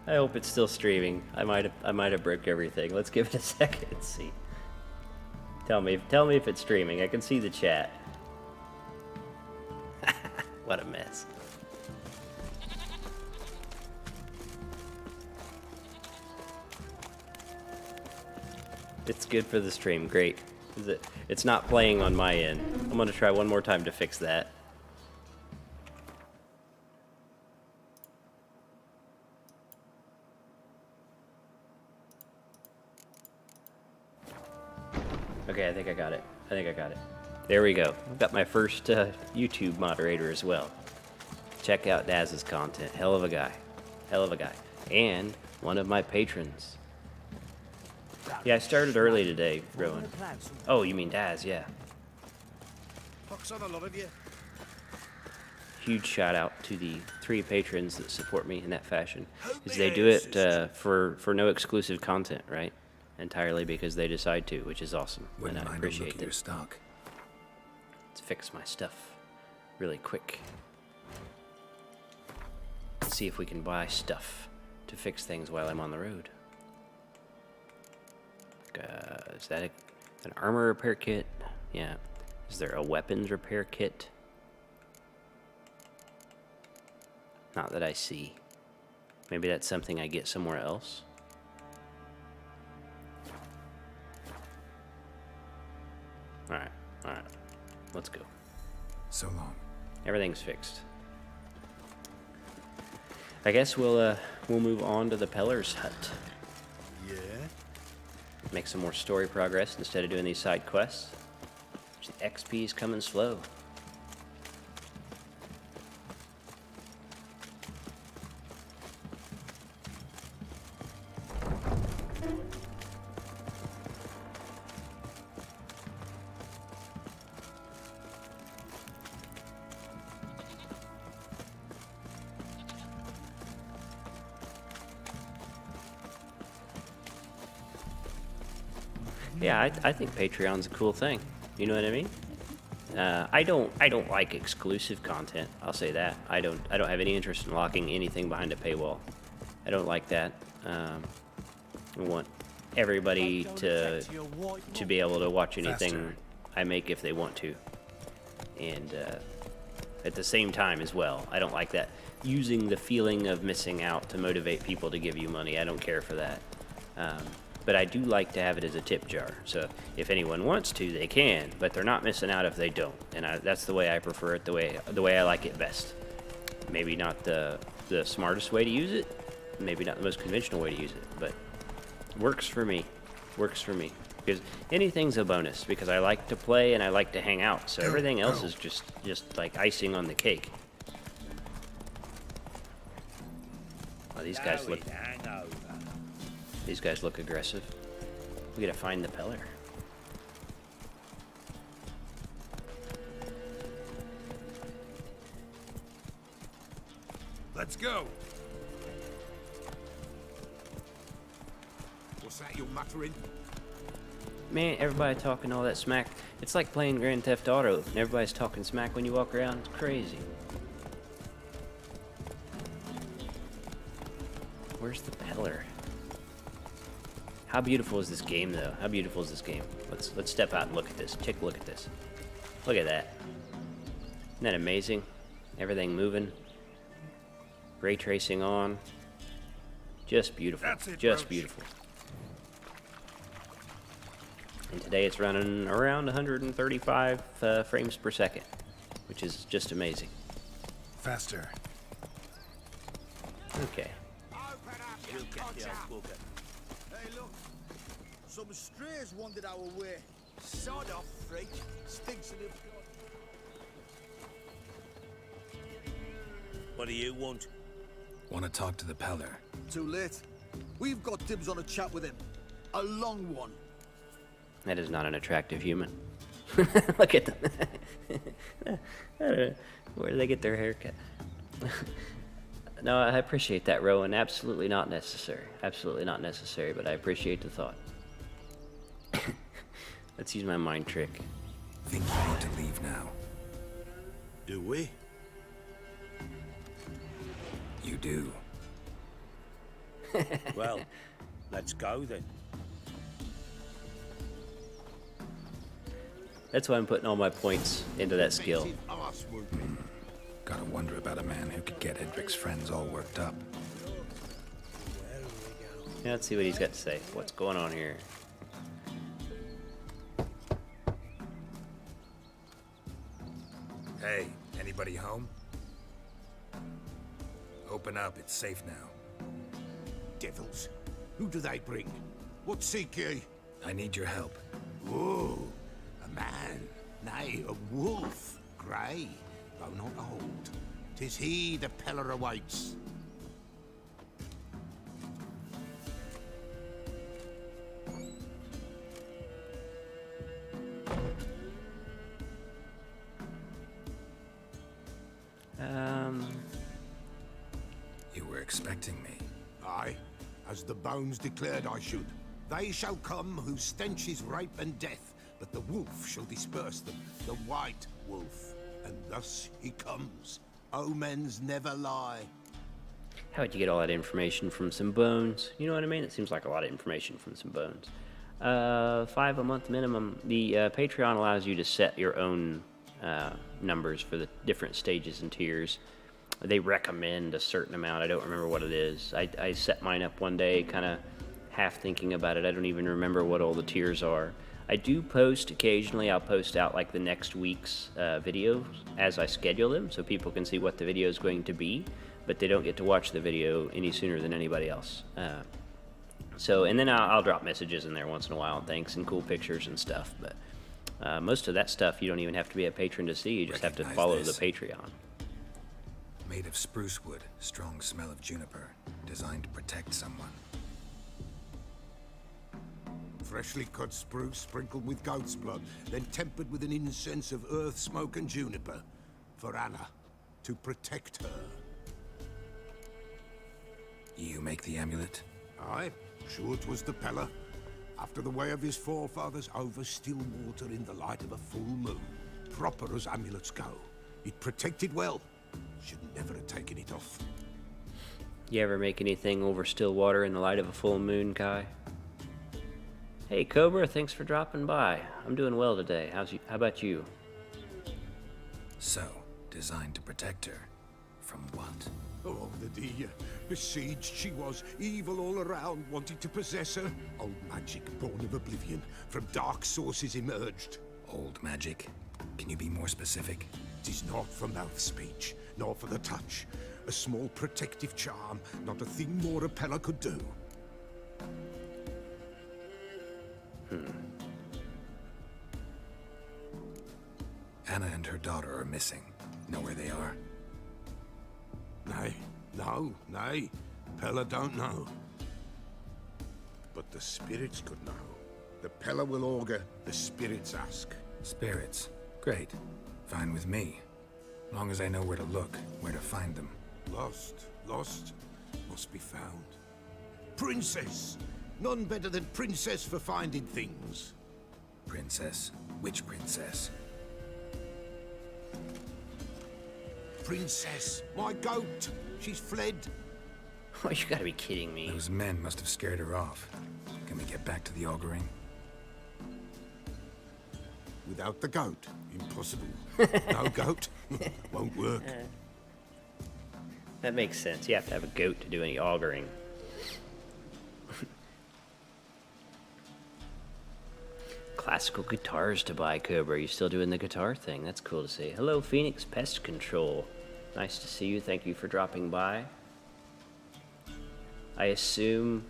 I hope it's still streaming. I might have broke everything. Let's give it a second and see. Tell me if it's streaming. I can see the chat. What a mess. It's good for the stream. Great. Is it? It's not playing on my end. I'm gonna try one more time to fix that. Okay, I think I got it. There we go. I've got my first YouTube moderator as well. Check out Daz's content. Hell of a guy. And one of my patrons. Yeah, I started early today, Rowan. Oh, you mean Daz, yeah. Pox on a lot of you. Huge shout out to the 3 patrons that support me in that fashion. Because they do it for no exclusive content, right? Entirely because they decide to, which is awesome. Wouldn't And I mind a look appreciate at your it. stock. Let's fix my stuff really quick. Let's see if we can buy stuff to fix things while I'm on the road. Is that an armor repair kit? Yeah. Is there a weapons repair kit? Not that I see. Maybe that's something I get somewhere else. Alright. Let's go. So long. Everything's fixed. I guess we'll move on to the Peller's Hut. Yeah? Make some more story progress instead of doing these side quests. The XP's coming slow. Yeah, I think Patreon's a cool thing. You know what I mean? I don't like exclusive content. I'll say that. I don't have any interest in locking anything behind a paywall. I don't like that. I want everybody to be able to watch anything Faster. I make if they want to. And at the same time as well, I don't like that. Using the feeling of missing out to motivate people to give you money. I don't care for that. But I do like to have it as a tip jar. So if anyone wants to, they can, but they're not missing out if they don't. And that's the way I prefer it, the way I like it best. Maybe not the smartest way to use it, maybe not the most conventional way to use it, but works for me. Because anything's a bonus, because I like to play and I like to hang out. So everything else is just like icing on the cake. Oh, these guys look aggressive. We gotta find the Peller. Let's go. What's that you're muttering? Man, everybody talking all that smack. It's like playing Grand Theft Auto, and everybody's talking smack when you walk around. It's crazy. Where's the Peller? How beautiful is this game, though? How beautiful is this game? Let's step out and look at this. Take a look at this. Look at that. Isn't that amazing? Everything moving. Ray tracing on. Just beautiful. That's it, Just Roach. beautiful. And today it's running around 135 frames per second, which is just amazing. Faster. Okay. We'll get the old bugger. Hey, look. Some strays wandered our way. Sod off, freak. Stinks of the... What do you want? Want to talk to the Peller? Too late. We've got dibs on a chat with him. A long one. That is not an attractive human. Look at them. Where do they get their haircut? No, I appreciate that, Rowan. Absolutely not necessary. Absolutely not necessary, but I appreciate the thought. Let's use my mind trick. Think you need to leave now. Do we? You do. Well, let's go then. That's why I'm putting all my points into that skill. Gotta wonder about a man who could get Edric's friends all worked up. Yeah, let's see what he's got to say. What's going on here? Hey, anybody home? Open up, it's safe now. Devils, who do they bring? What seek ye? I need your help. Oh, a man, nay, a wolf, grey, though not old. 'Tis he the Peller awaits. You were expecting me. Aye, as the bones declared I should. They shall come whose stench is rape and death, but the wolf shall disperse them, the white wolf. And thus he comes. Omens never lie. How'd you get all that information from some bones? You know what I mean? It seems like a lot of information from some bones. 5 a month minimum. The Patreon allows you to set your own numbers for the different stages and tiers. They recommend a certain amount. I don't remember what it is. I set mine up one day, kind of half thinking about it. I don't even remember what all the tiers are. I do post occasionally. I'll post out like the next week's videos as I schedule them, so people can see what the video is going to be, but they don't get to watch the video any sooner than anybody else. And then I'll drop messages in there once in a while and thanks and cool pictures and stuff, but most of that stuff you don't even have to be a patron to see. You just have to Recognize follow this. the Patreon. Made of spruce wood, strong smell of juniper, designed to protect someone. Freshly cut spruce sprinkled with goat's blood, then tempered with an incense of earth, smoke, and juniper. For Anna, to protect her. You make the amulet? Aye, sure 'twas the Peller. After the way of his forefathers, over still water in the light of a full moon. Proper as amulets go. It protected well. Should never have taken it off. You ever make anything over still water in the light of a full moon, Kai? Hey, Cobra, thanks for dropping by. I'm doing well today. How about you? So, designed to protect her. From what? Oh, the dear. Besieged she was, evil all around, wanting to possess her. Old magic, born of oblivion, from dark sources emerged. Old magic? Can you be more specific? 'Tis not for mouth speech, nor for the touch. A small protective charm, not a thing more a Peller could do. Anna and her daughter are missing. Know where they are? Nay. Peller don't know. But the spirits could know. The Peller will augur, the spirits ask. Spirits. Great. Fine with me. Long as I know where to look, where to find them. Lost, must be found. Princess! None better than Princess for finding things. Princess? Which princess? Princess, my goat! She's fled. Oh, you gotta be kidding me. Those men must have scared her off. Can we get back to the auguring? Without the goat, impossible. No goat, won't work. That makes sense. You have to have a goat to do any auguring. Classical guitars to buy, Cobra. You still doing the guitar thing? That's cool to see. Hello, Phoenix Pest Control. Nice to see you. Thank you for dropping by. I assume,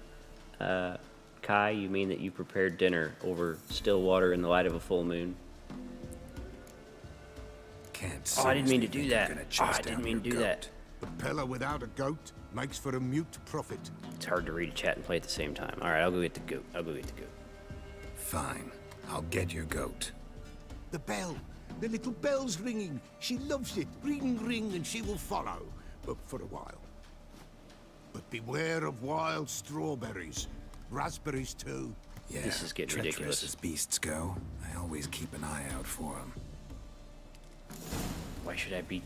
Kai, you mean that you prepared dinner over still water in the light of a full moon? Can't Oh, I didn't mean to seriously do think that. you're gonna Oh, chase I didn't down mean to your do that. goat. The Peller without a goat makes for a mute prophet. It's hard to read a chat and play at the same time. All right, I'll go get the goat. Fine. I'll get your goat. The bell. The little bell's ringing. She loves it. Ring, ring, and she will follow. But for a while. But beware of wild strawberries. Raspberries, too. Yeah, This is getting treacherous ridiculous. as beasts go, I always keep an eye out for them. Why should I be...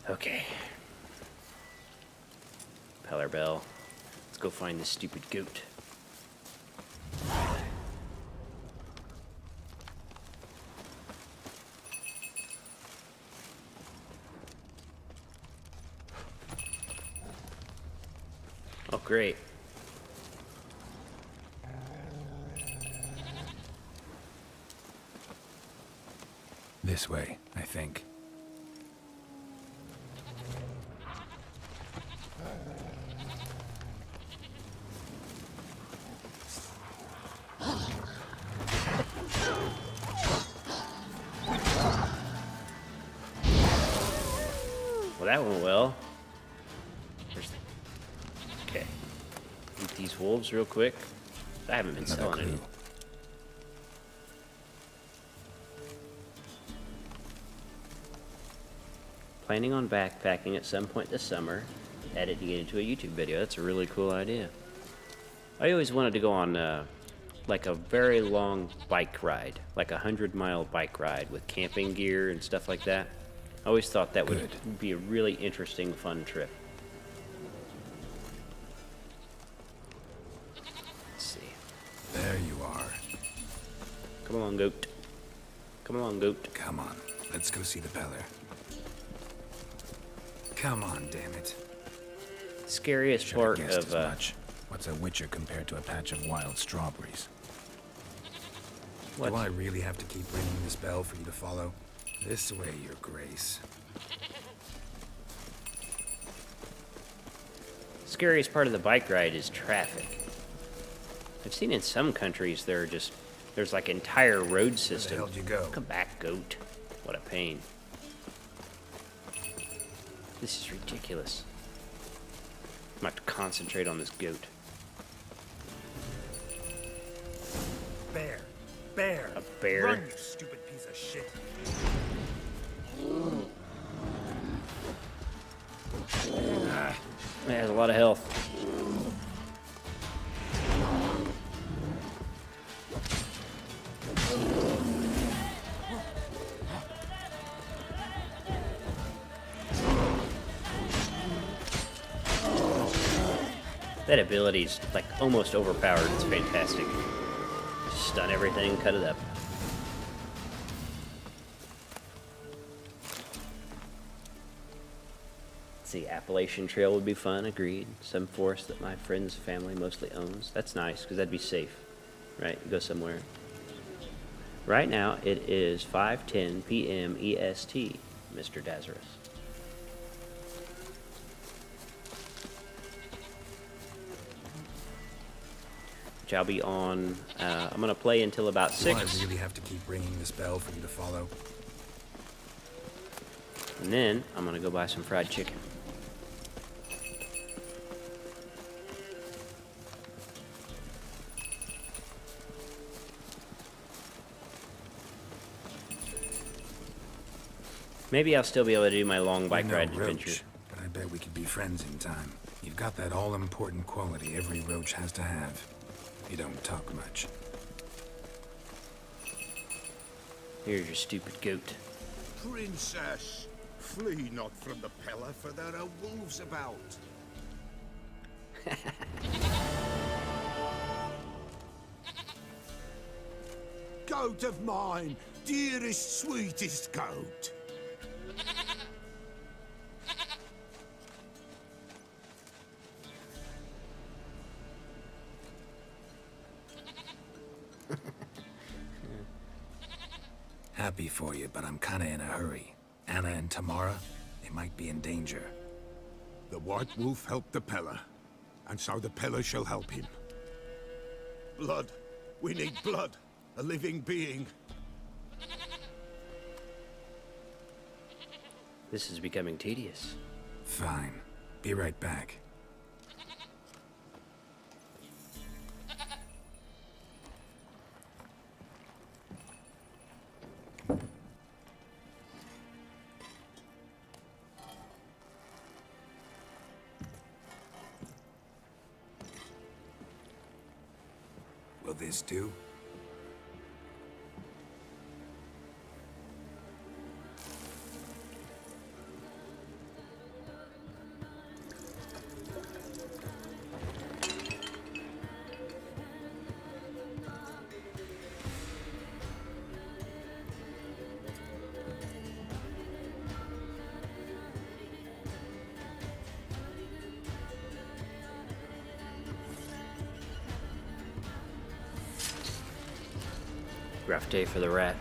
Okay. Peller Bell. Let's go find this stupid goat. Oh, great. This way, I think. Well, that went well. Okay. Eat these wolves real quick. I haven't been Another selling any. clue. Planning on backpacking at some point this summer. Editing it into a YouTube video. That's a really cool idea. I always wanted to go on like a very long bike ride, like 100-mile bike ride with camping gear and stuff like that. I always thought that would Good. be a really interesting, fun trip. Let's see. There you are. Come along, goat. Come along, goat. Come on, let's go see the Peller. Come on, damn it. Scariest Should have part guessed of as much. What's a witcher compared to a patch of wild strawberries? what? Do I really have to keep ringing this bell for you to follow? This way, your grace. Scariest part of the bike ride is traffic. I've seen in some countries there's like entire road systems. hell did you go? Come back, goat. What a pain. This is ridiculous. I'm gonna have to concentrate on this goat. Bear. Bear. A bear? Run, you stupid piece of shit. It has a lot of health. That ability is like almost overpowered. It's fantastic. Just stun everything, cut it up. Let's see, Appalachian Trail would be fun, agreed. Some forest that my friend's family mostly owns. That's nice, because that'd be safe, right? Go somewhere. Right now, it is 5:10 p.m. EST, Mr. Dazarus. Which I'll be on, I'm going to play until about Do I 6. really have to keep ringing this bell for you to follow? And then I'm going to go buy some fried chicken. Maybe I'll still be able to do my long bike You're no ride roach, adventure. but I bet we could be friends in time. You've got that all-important quality every roach has to have. You don't talk much. Here's your stupid goat. Princess, flee not from the Peller, for there are wolves about. Goat of mine, dearest, sweetest goat. Happy for you, but I'm kinda in a hurry. Anna and Tamara, they might be in danger. The White Wolf helped the Peller, and so the Peller shall help him. Blood. We need blood. A living being. This is becoming tedious. Fine. Be right back. Will this do? Rough day for the rat.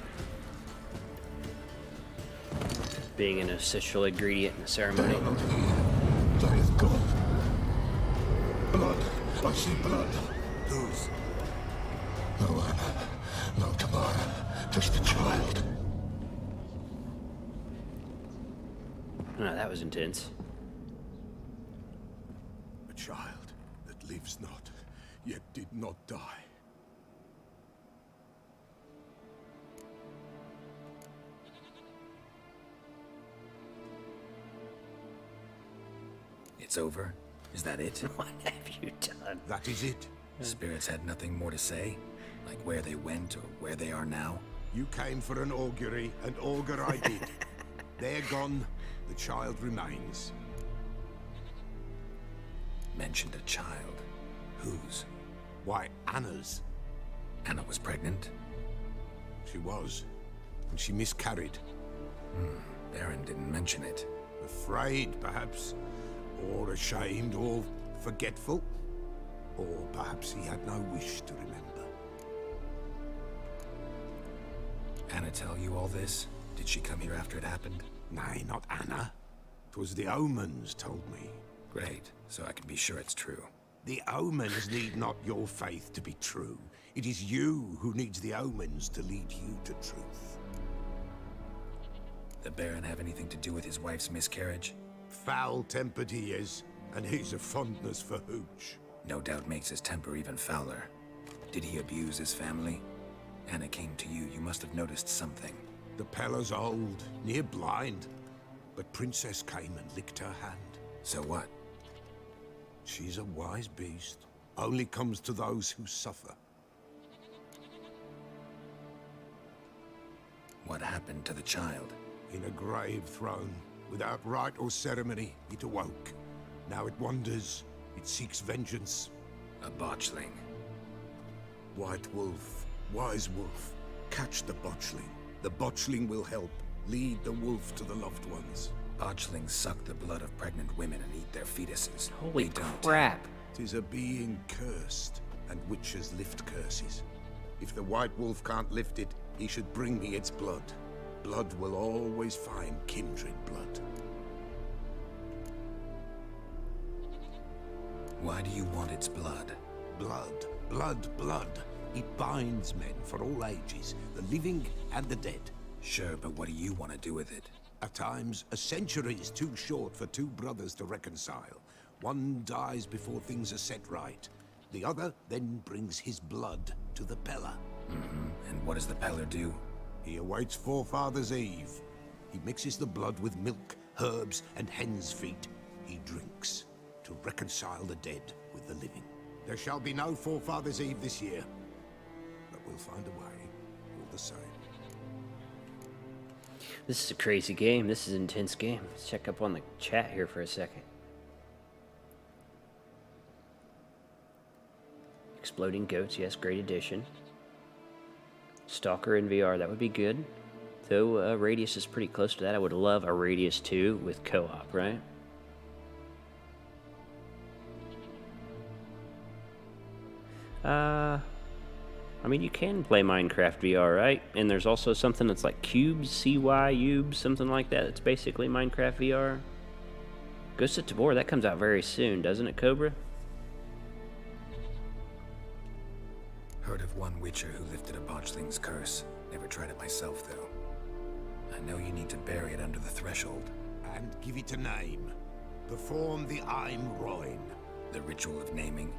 Being an essential ingredient in the ceremony. There is God. Blood. I see blood. Whose? No one. No Tamar. Just the child. Oh, that was intense. A child that lives not, yet did not die. It's over? Is that it? What have you done? That is it. Spirits had nothing more to say? Like where they went or where they are now? You came for an augury, and augur I did. They're gone. The child remains. Mentioned a child. Whose? Why, Anna's. Anna was pregnant? She was. And she miscarried. Baron didn't mention it. Afraid, perhaps. Or ashamed, or forgetful. Or perhaps he had no wish to remember. Anna tell you all this? Did she come here after it happened? Nay, not Anna. 'Twas the omens told me. Great, so I can be sure it's true. The omens need not your faith to be true. It is you who needs the omens to lead you to truth. The Baron have anything to do with his wife's miscarriage? Foul-tempered he is, and he's a fondness for hooch. No doubt makes his temper even fouler. Did he abuse his family? Anna came to you, you must have noticed something. The Pella's old, near blind, but Princess came and licked her hand. So what? She's a wise beast. Only comes to those who suffer. What happened to the child? In a grave thrown, without rite or ceremony, it awoke. Now it wanders, it seeks vengeance. A botchling. White Wolf, wise wolf, catch the botchling. The botchling will help, lead the wolf to the loved ones. Botchlings suck the blood of pregnant women and eat their fetuses. Holy They don't. crap. 'Tis a being cursed, and witches lift curses. If the White Wolf can't lift it, he should bring me its blood. Blood will always find kindred blood. Why do you want its blood? Blood, blood, blood. It binds men for all ages, the living and the dead. Sure, but what do you want to do with it? At times, a century is too short for two brothers to reconcile. One dies before things are set right. The other then brings his blood to the Pella. And what does the Peller do? He awaits Forefather's Eve. He mixes the blood with milk, herbs, and hen's feet. He drinks to reconcile the dead with the living. There shall be no Forefather's Eve this year, but we'll find a way, all the same. This is a crazy game. This is an intense game. Let's check up on the chat here for a second. Exploding Goats, yes, great addition. Stalker in VR, that would be good. Though Radius is pretty close to that. I would love a Radius 2 with co-op, right? I mean, you can play Minecraft VR, right? And there's also something that's like Cubes, CY, something like that. It's basically Minecraft VR. Ghost of Tabor, that comes out very soon, doesn't it, Cobra? Heard of one witcher who lifted a botchling's curse. Never tried it myself, though. I know you need to bury it under the threshold. And give it a name. Perform the Aim Roin. The ritual of naming.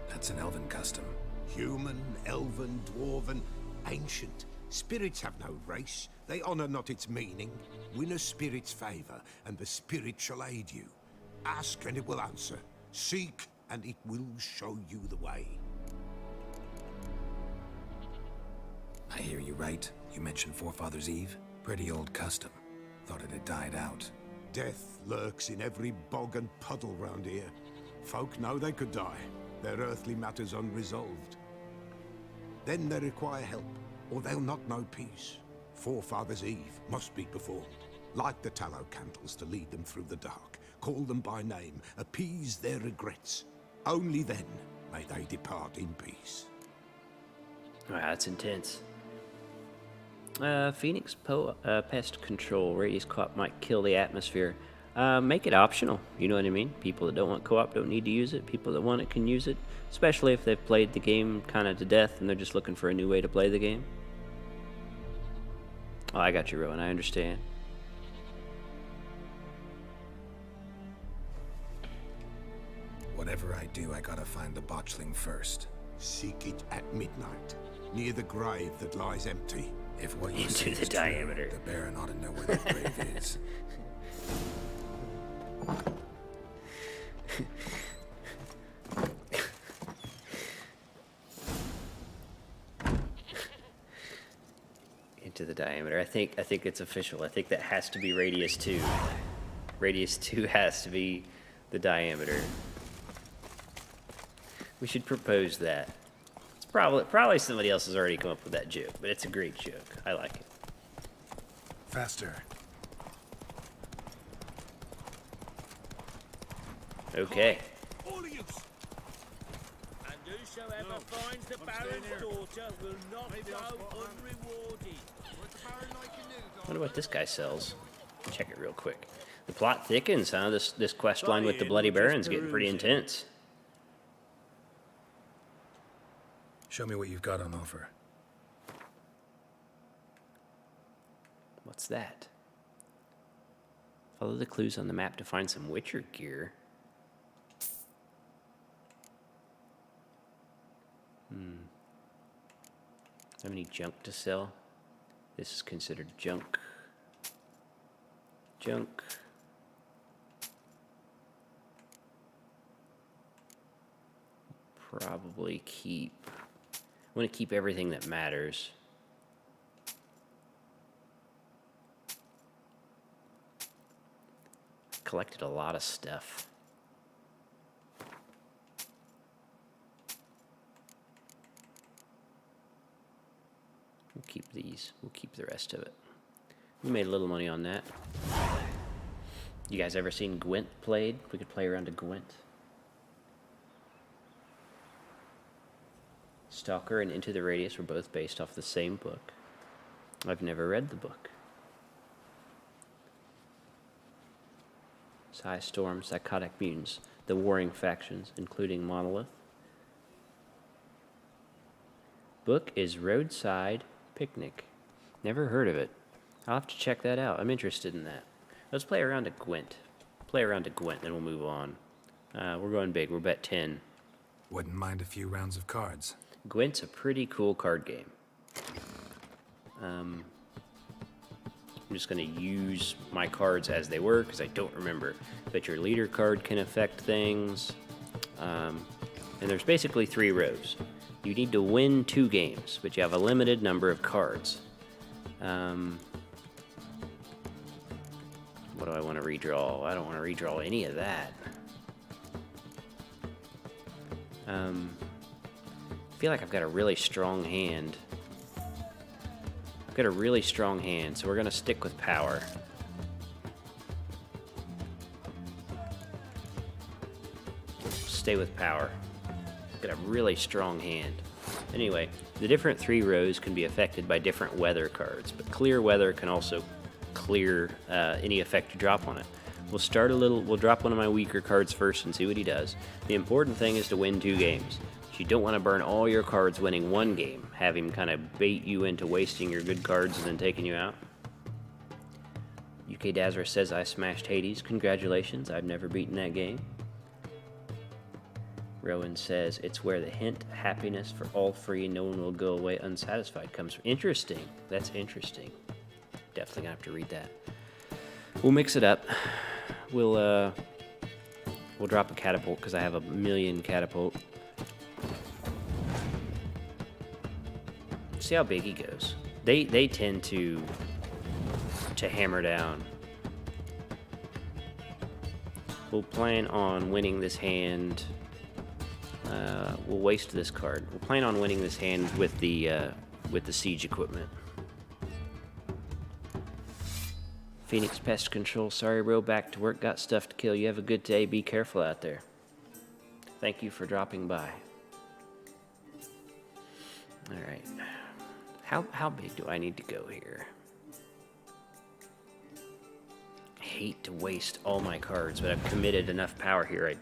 That's an elven custom. Human, elven, dwarven, ancient. Spirits have no race. They honor not its meaning. Win a spirit's favor, and the spirit shall aid you. Ask, and it will answer. Seek, and it will show you the way. I hear you right. You mentioned Forefathers' Eve? Pretty old custom. Thought it had died out. Death lurks in every bog and puddle round here. Folk know they could die, their earthly matters unresolved. Then they require help, or they'll not know peace. Forefathers' Eve must be performed. Light the tallow candles to lead them through the dark. Call them by name, appease their regrets. Only then may they depart in peace. Wow, that's intense. Phoenix Pest Control. Radius co-op might kill the atmosphere. Make it optional, you know what I mean? People that don't want co-op don't need to use it. People that want it can use it, especially if they've played the game kind of to death and they're just looking for a new way to play the game. Oh, I got you, Rowan, I understand. Whatever I do, I gotta find the botchling first. Seek it at midnight, near the grave that lies empty. If what you Into say the is true, diameter. the Baron ought to know where that grave is. Into the diameter. I think it's official. I think that has to be radius 2. Radius 2 has to be the diameter. We should propose that. It's probably somebody else has already come up with that joke, but it's a great joke. I like it. Faster. Okay. All of you! And whosoever finds the Baron's daughter will not go unrewarded. I wonder what this guy sells. Check it real quick. The plot thickens, huh? This quest line with the Bloody Baron's getting pretty intense. Show me what you've got on offer. What's that? Follow the clues on the map to find some Witcher gear. Have any junk to sell? This is considered junk. Junk. Probably keep... I want to keep everything that matters. Collected a lot of stuff. We'll keep these. We'll keep the rest of it. We made a little money on that. You guys ever seen Gwent played? We could play around to Gwent. Stalker and Into the Radius were both based off the same book. I've never read the book. Psystorm, Psychotic Mutants, the warring factions, including Monolith. Book is Roadside Picnic. Never heard of it. I'll have to check that out. I'm interested in that. Let's play around to Gwent. Play around to Gwent, then we'll move on. We're going big. We're bet 10. Wouldn't mind a few rounds of cards. Gwent's a pretty cool card game. I'm just going to use my cards as they were because I don't remember. But your leader card can affect things. And there's basically 3 rows. You need to win 2 games, but you have a limited number of cards. What do I want to redraw? I don't want to redraw any of that. I feel like I've got a really strong hand. I've got a really strong hand, so we're going to stick with power. Stay with power. I've got a really strong hand. Anyway, the different 3 rows can be affected by different weather cards, but clear weather can also clear any effect you drop on it. We'll drop one of my weaker cards first and see what he does. The important thing is to win 2 games. You don't want to burn all your cards winning 1 game, have him kind of bait you into wasting your good cards and then taking you out. UK Dazzler says I smashed Hades. Congratulations, I've never beaten that game. Rowan says it's where the hint, happiness for all free, no one will go away unsatisfied comes from. Interesting. That's interesting. Definitely gonna have to read that. We'll mix it up. We'll drop a catapult because I have a million catapult. See how big he goes. They tend to hammer down. We'll plan on winning this hand. We'll waste this card. We'll plan on winning this hand with the siege equipment. Phoenix Pest Control, sorry bro, back to work, got stuff to kill. You have a good day, be careful out there. Thank you for dropping by. Alright. How big do I need to go here? I hate to waste all my cards, but I've committed enough power here.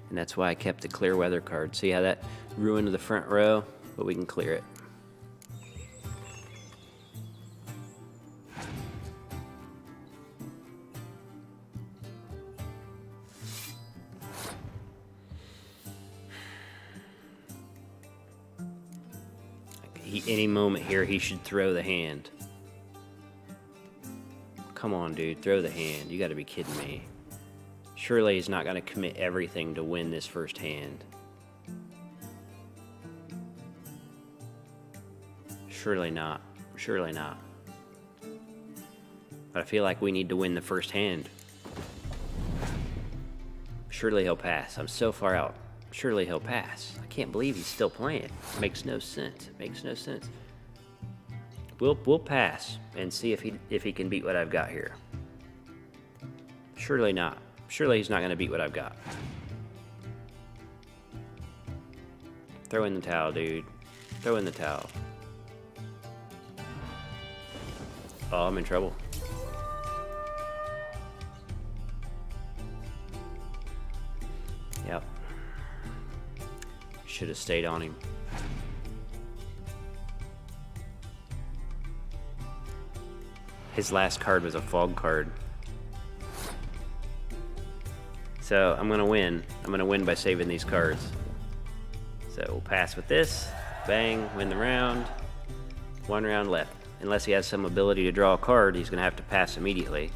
And that's why I kept the clear weather card. See how that ruined the front row? But we can clear it. Any moment here, he should throw the hand. Come on, dude, throw the hand. You gotta be kidding me. Surely he's not going to commit everything to win this first hand. Surely not. Surely not. But I feel like we need to win the first hand. Surely he'll pass. I'm so far out. Surely he'll pass. I can't believe he's still playing. It makes no sense. It makes no sense. We'll pass and see if he can beat what I've got here. Surely not. Surely he's not going to beat what I've got. Throw in the towel, dude. Throw in the towel. Oh, I'm in trouble. Yep. Should have stayed on him. His last card was a fog card. So I'm gonna win. I'm gonna win by saving these cards. So we'll pass with this. Bang, win the round. One round left. Unless he has some ability to draw a card, he's gonna have to pass immediately.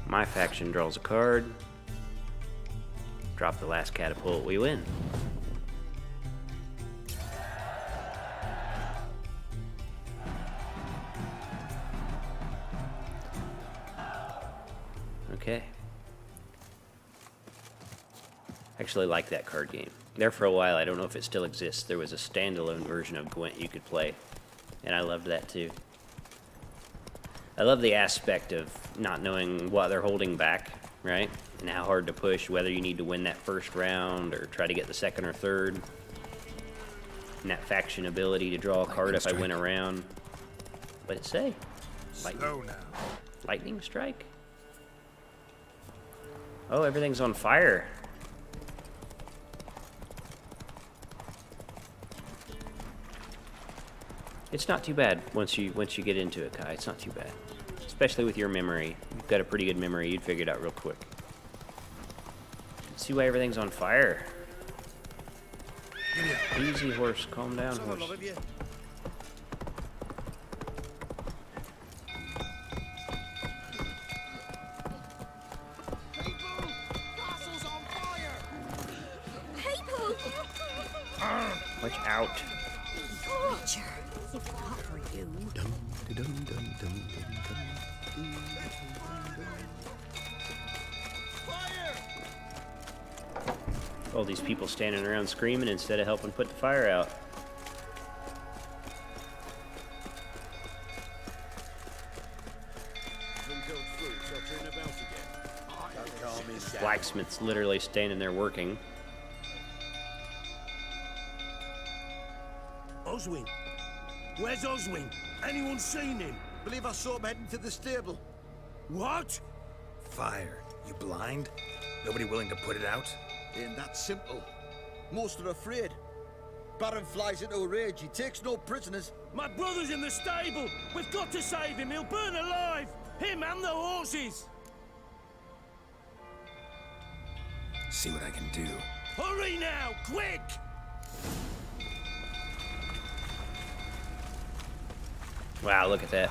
My faction draws a card. Drop the last catapult, we win. Okay. Actually like that card game. There for a while, I don't know if it still exists. There was a standalone version of Gwent you could play, and I loved that too. I love the aspect of not knowing what they're holding back, right? And how hard to push, whether you need to win that first round or try to get the second or third. And that faction ability to draw a card if I win a round. What'd it say? Slow now. Lightning strike? Oh, everything's on fire. It's not too bad once you get into it, Kai. It's not too bad. Especially with your memory. You've got a pretty good memory. You'd figure it out real quick. See why everything's on fire. Easy, horse. Calm down, horse. Watch out. Witcher, if not for you. All these people standing around screaming instead of helping put the fire out. Blacksmith's literally standing there working. Oswin? Where's Oswin? Anyone seen him? Believe I saw him heading to the stable. What? Fire. You blind? Nobody willing to put it out? Ain't that simple. Most are afraid. Baron flies into a rage. He takes no prisoners. My brother's in the stable. We've got to save him. He'll burn alive. Him and the horses. See what I can do. Hurry now, quick! Wow, look at that.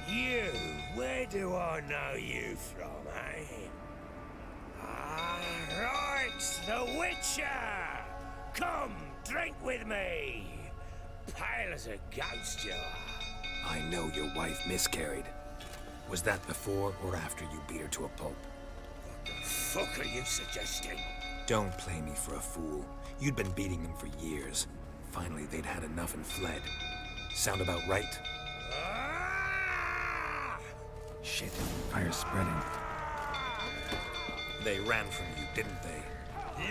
You, where do I know you from, eh? Ah, right, the Witcher! Come, drink with me! Pale as a ghost you are. I know your wife miscarried. Was that before or after you beat her to a pulp? What the fuck are you suggesting? Don't play me for a fool. You'd been beating them for years. Finally, they'd had enough and fled. Sound about right? Ah! Shit, fire's spreading. They ran from you, didn't they?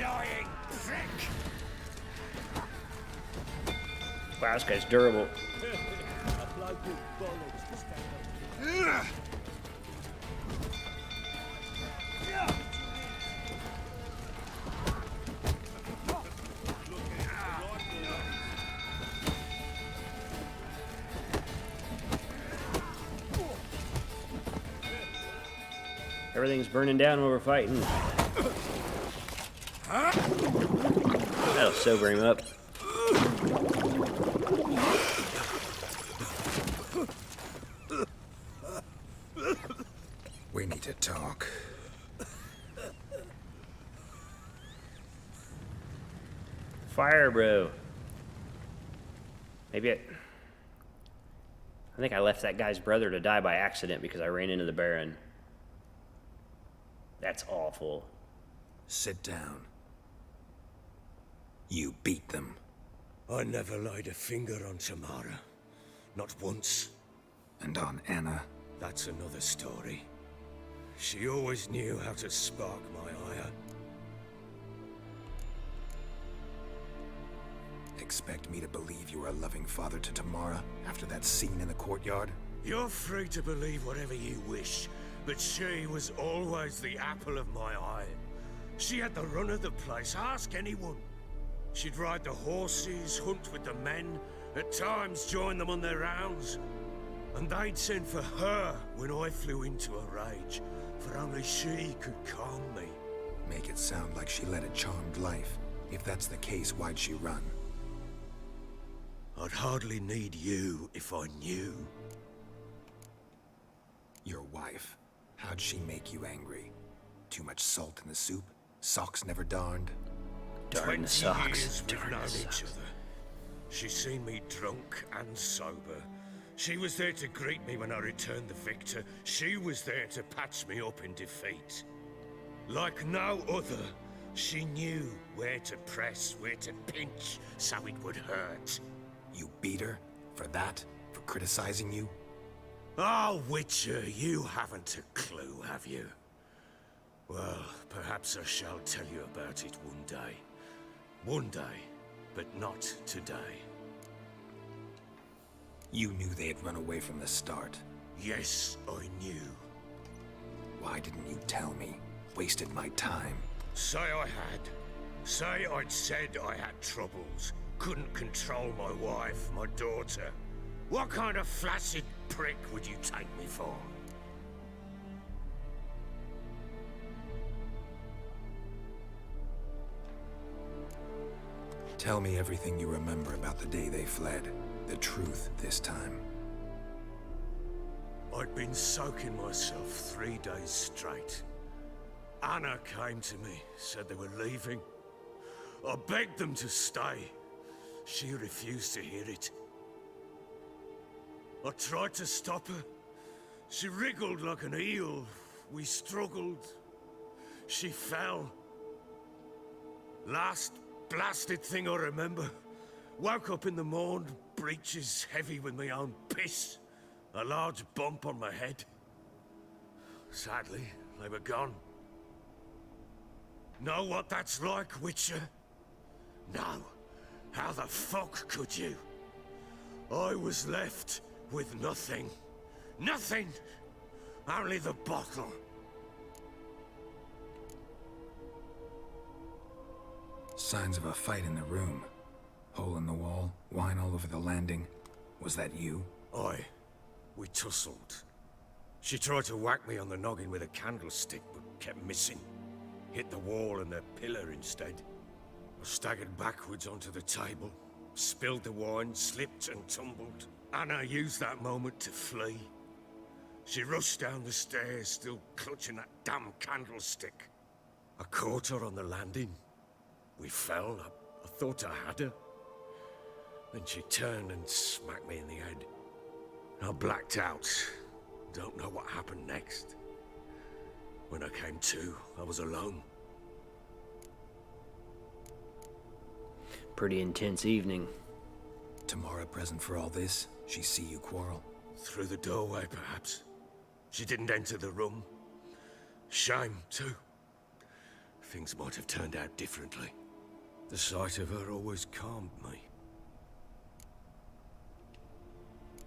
Lying prick! Wow, this guy's durable. Everything's burning down while we're fighting. That'll sober him up. We need to talk. Fire, bro. Maybe I think I left that guy's brother to die by accident because I ran into the Baron. That's awful. Sit down. You beat them. I never laid a finger on Tamara. Not once. And on Anna. That's another story. She always knew how to spark my ire. Expect me to believe you were a loving father to Tamara after that scene in the courtyard? You're free to believe whatever you wish, but she was always the apple of my eye. She had the run of the place, ask anyone. She'd ride the horses, hunt with the men, at times join them on their rounds. And they'd send for her when I flew into a rage, for only she could calm me. Make it sound like she led a charmed life. If that's the case, why'd she run? I'd hardly need you if I knew. Your wife. How'd she make you angry? Too much salt in the soup? Socks never darned? Darn the 20 socks. years we've Darn known the each socks. other. She's seen me drunk and sober. She was there to greet me when I returned the victor. She was there to patch me up in defeat. Like no other, she knew where to press, where to pinch, so it would hurt. You beat her? For that? For criticizing you? Oh, Witcher, you haven't a clue, have you? Well, perhaps I shall tell you about it one day. One day, but not today. You knew they had run away from the start. Yes, I knew. Why didn't you tell me? Wasted my time. Say I had. Say I'd said I had troubles. Couldn't control my wife, my daughter. What kind of flaccid prick would you take me for? Tell me everything you remember about the day they fled. The truth this time. I'd been soaking myself 3 days straight. Anna came to me, said they were leaving. I begged them to stay. She refused to hear it. I tried to stop her. She wriggled like an eel. We struggled. She fell. Last blasted thing I remember. Woke up in the morn, breeches heavy with my own piss. A large bump on my head. Sadly, they were gone. Know what that's like, Witcher? No. How the fuck could you? I was left with nothing. Nothing! Only the bottle. Signs of a fight in the room. Hole in the wall, wine all over the landing. Was that you? Aye. We tussled. She tried to whack me on the noggin with a candlestick, but kept missing. Hit the wall and the pillar instead. I staggered backwards onto the table, spilled the wine, slipped and tumbled. Anna used that moment to flee. She rushed down the stairs, still clutching that damn candlestick. I caught her on the landing. We fell. I thought I had her. Then she turned and smacked me in the head. I blacked out. Don't know what happened next. When I came to, I was alone. Pretty intense evening. Tamara present for all this? She see you quarrel? Through the doorway, perhaps. She didn't enter the room. Shame, too. Things might have turned out differently. The sight of her always calmed me.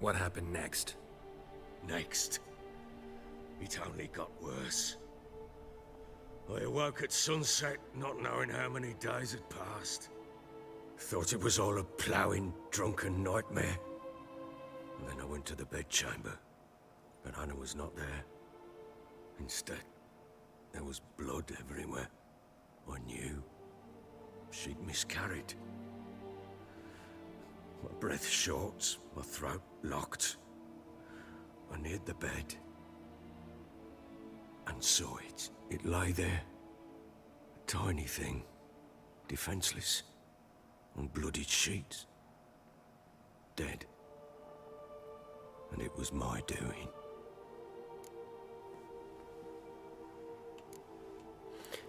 What happened next? Next, it only got worse. I awoke at sunset, not knowing how many days had passed. Thought it was all a ploughing, drunken nightmare. And then I went to the bedchamber, but Anna was not there. Instead, there was blood everywhere. I knew she'd miscarried. My breath short, my throat locked. I neared the bed and saw it. It lay there, a tiny thing, defenseless, on bloodied sheets, dead. And it was my doing.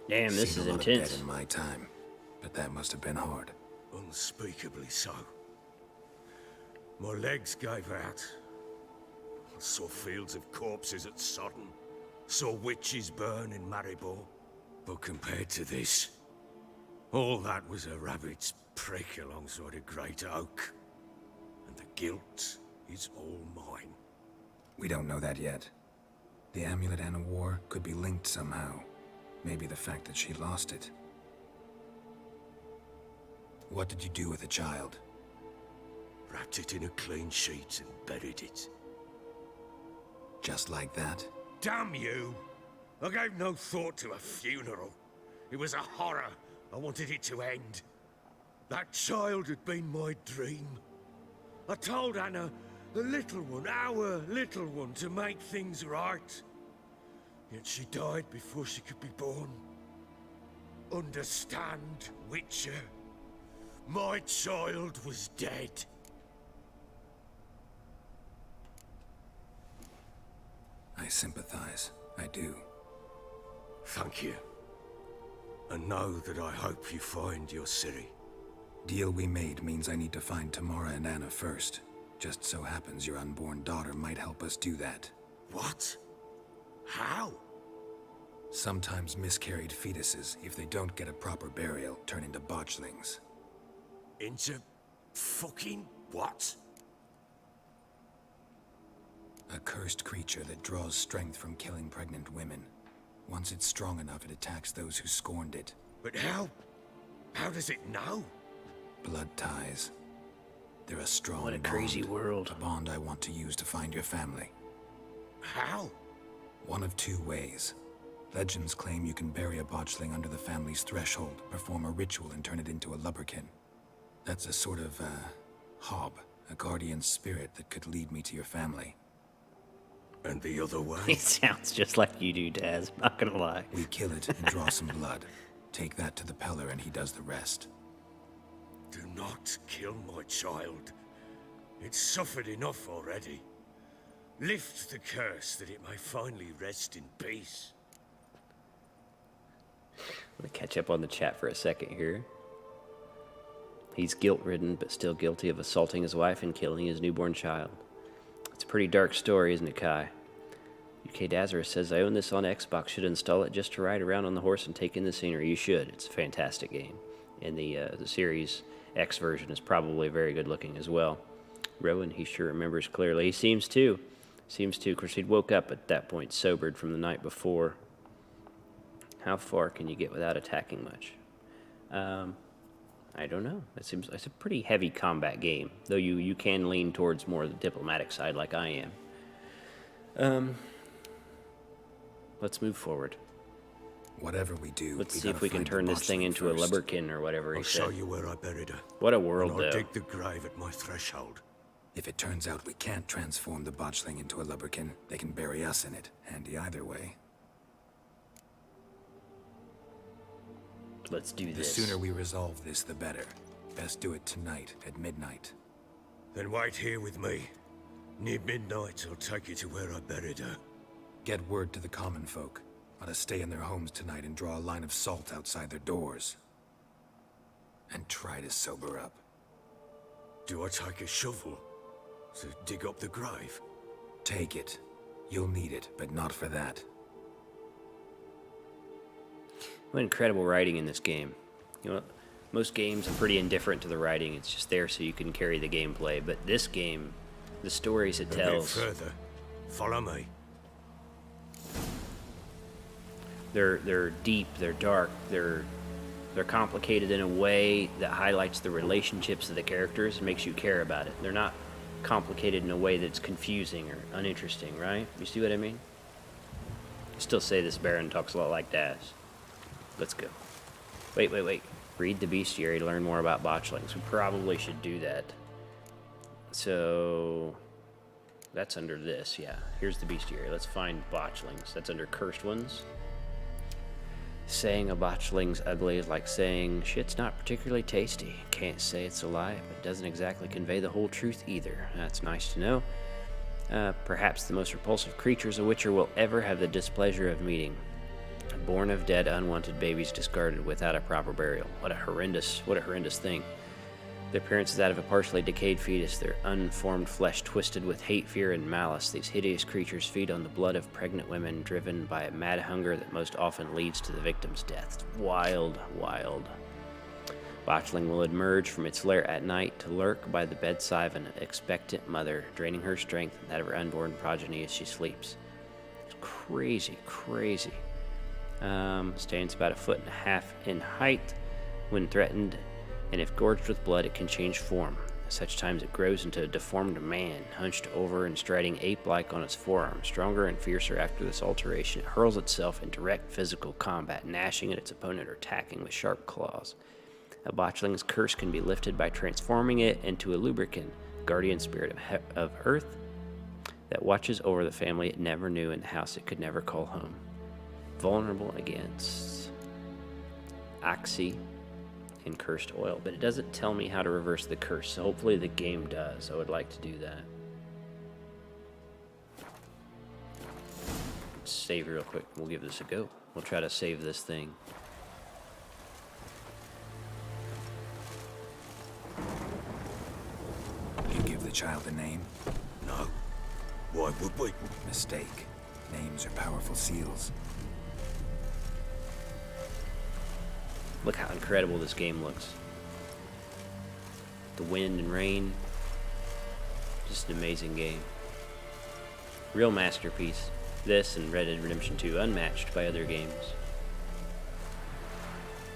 Damn, this Seen is a lot intense. of dead in my time, but that must have been hard. Unspeakably so. My legs gave out. I saw fields of corpses at Sodden. Saw witches burn in Maribor. But compared to this, all that was a rabbit's prick alongside a great oak. And the guilt is all mine. We don't know that yet. The amulet Anna wore could be linked somehow. Maybe the fact that she lost it. What did you do with the child? Wrapped it in a clean sheet and buried it. Just like that? Damn you! I gave no thought to a funeral. It was a horror. I wanted it to end. That child had been my dream. I told Anna, the little one, our little one, to make things right. Yet she died before she could be born. Understand, Witcher? My child was dead. I sympathize. I do. Thank you. And know that I hope you find your Ciri. Deal we made means I need to find Tamara and Anna first. Just so happens your unborn daughter might help us do that. What? How? Sometimes miscarried fetuses, if they don't get a proper burial, turn into botchlings. Into fucking what? A cursed creature that draws strength from killing pregnant women. Once it's strong enough, it attacks those who scorned it. But how? How does it know? Blood ties. They're a strong What a crazy bond. world. A bond I want to use to find your family. How? One of two ways. Legends claim you can bury a botchling under the family's threshold, perform a ritual, and turn it into a lubberkin. That's a sort of, hob, a guardian spirit that could lead me to your family. And the other way? It sounds just like you do, Daz. Not gonna lie. We kill it and draw some blood. Take that to the Peller and he does the rest. Do not kill my child. It's suffered enough already. Lift the curse that it may finally rest in peace. I'm gonna catch up on the chat for a second here. He's guilt-ridden, but still guilty of assaulting his wife and killing his newborn child. It's a pretty dark story, isn't it, Kai? UK Dazarus says, I own this on Xbox. Should install it just to ride around on the horse and take in the scenery. You should. It's a fantastic game. And the Series X version is probably very good looking as well. Rowan, he sure remembers clearly. He seems to. Of course, he'd woke up at that point sobered from the night before. How far can you get without attacking much? I don't know. It's a pretty heavy combat game, though you can lean towards more of the diplomatic side like I am. let's move forward. Whatever we do, Let's see gotta if we can find the turn this thing botchling into a first. lubberkin or whatever he I'll show said. you where I buried her. What a And world, I'll though. dig the grave at my threshold. If it turns out we can't transform the botchling into a lubberkin, they can bury us in it. Handy either way. Let's do The this. sooner we resolve this, the better. Best do it tonight, at midnight. Then wait here with me. Near midnight, I'll take you to where I buried her. Get word to the common folk. Let us stay in their homes tonight and draw a line of salt outside their doors. And try to sober up. Do I take a shovel to dig up the grave? Take it. You'll need it, but not for that. What incredible writing in this game. You know, most games are pretty indifferent to the writing. It's just there so you can carry the gameplay. But this game, the stories it A bit tells, further. Follow me. they're deep, they're dark, they're complicated in a way that highlights the relationships of the characters and makes you care about it. They're not complicated in a way that's confusing or uninteresting, right? You see what I mean? I still say this Baron talks a lot like Daz. Let's go. Wait. Read the bestiary to learn more about botchlings. We probably should do that. So that's under this, yeah. Here's the bestiary. Let's find botchlings. That's under cursed ones. Saying a botchling's ugly is like saying shit's not particularly tasty. Can't say it's a lie, but doesn't exactly convey the whole truth either. That's nice to know. Perhaps the most repulsive creatures a witcher will ever have the displeasure of meeting. Born of dead, unwanted babies discarded without a proper burial. What a horrendous thing. Their appearance is that of a partially decayed fetus, their unformed flesh twisted with hate, fear, and malice. These hideous creatures feed on the blood of pregnant women, driven by a mad hunger that most often leads to the victim's death. It's wild. Botchling will emerge from its lair at night to lurk by the bedside of an expectant mother, draining her strength and that of her unborn progeny as she sleeps. It's crazy. Stands about 1.5 feet in height. When threatened, and if gorged with blood, it can change form. At such times it grows into a deformed man, hunched over and striding ape-like on its forearm. Stronger and fiercer after this alteration, it hurls itself in direct physical combat, gnashing at its opponent or attacking with sharp claws. A botchling's curse can be lifted by transforming it into a lubricant, guardian spirit of earth, that watches over the family it never knew and the house it could never call home. Vulnerable against oxy and cursed oil, but it doesn't tell me how to reverse the curse, so hopefully the game does. I would like to do that. Let's save real quick. We'll give this a go. We'll try to save this thing. You give the child a name? No. Why would we? Mistake. Names are powerful seals. Look how incredible this game looks. The wind and rain. Just an amazing game. Real masterpiece. This and Red Dead Redemption 2, unmatched by other games.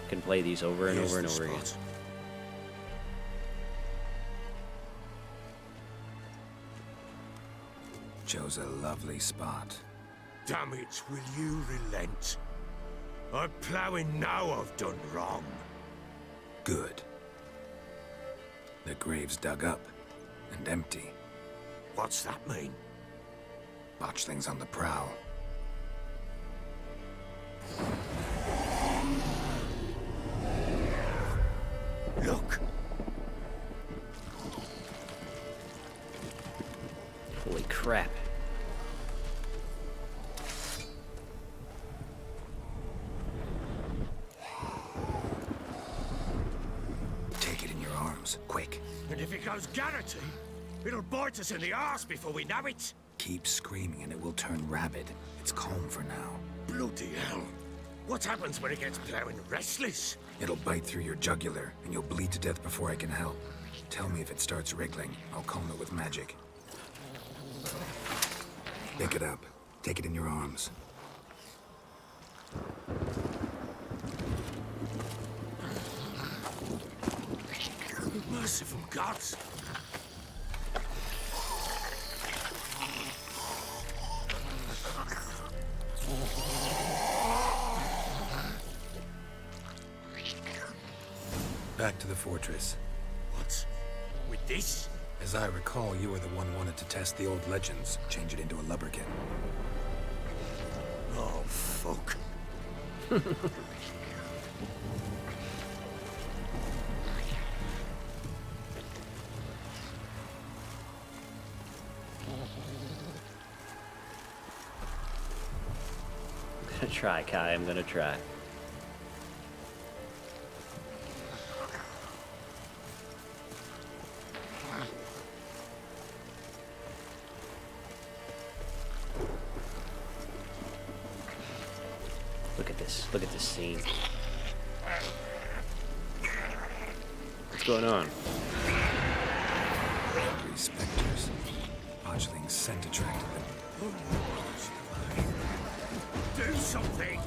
Can play these over and Here's over and the over again. spot. Chose a lovely spot. Damn it, will you relent? I'm ploughing now I've done wrong. Good. The grave's dug up and empty. What's that mean? Botchling's on the prowl. Look. Holy crap. Take it in your arms, quick. And if it goes Garrity, it'll bite us in the arse before we know it. Keep screaming and it will turn rabid. It's calm for now. Bloody hell. What happens when it gets ploughing restless? It'll bite through your jugular and you'll bleed to death before I can help. Tell me if it starts wriggling. I'll calm it with magic. Pick it up. Take it in your arms. Merciful gods. Back to the fortress. What? With this? As I recall, you were the one wanted to test the old legends, change it into a lubberkin. Oh, fuck. I'm gonna try, Kai. I'm gonna try. Look at this. Look at this scene. What's going on? Angry specters. Podgeling's scent attracted them. Do something!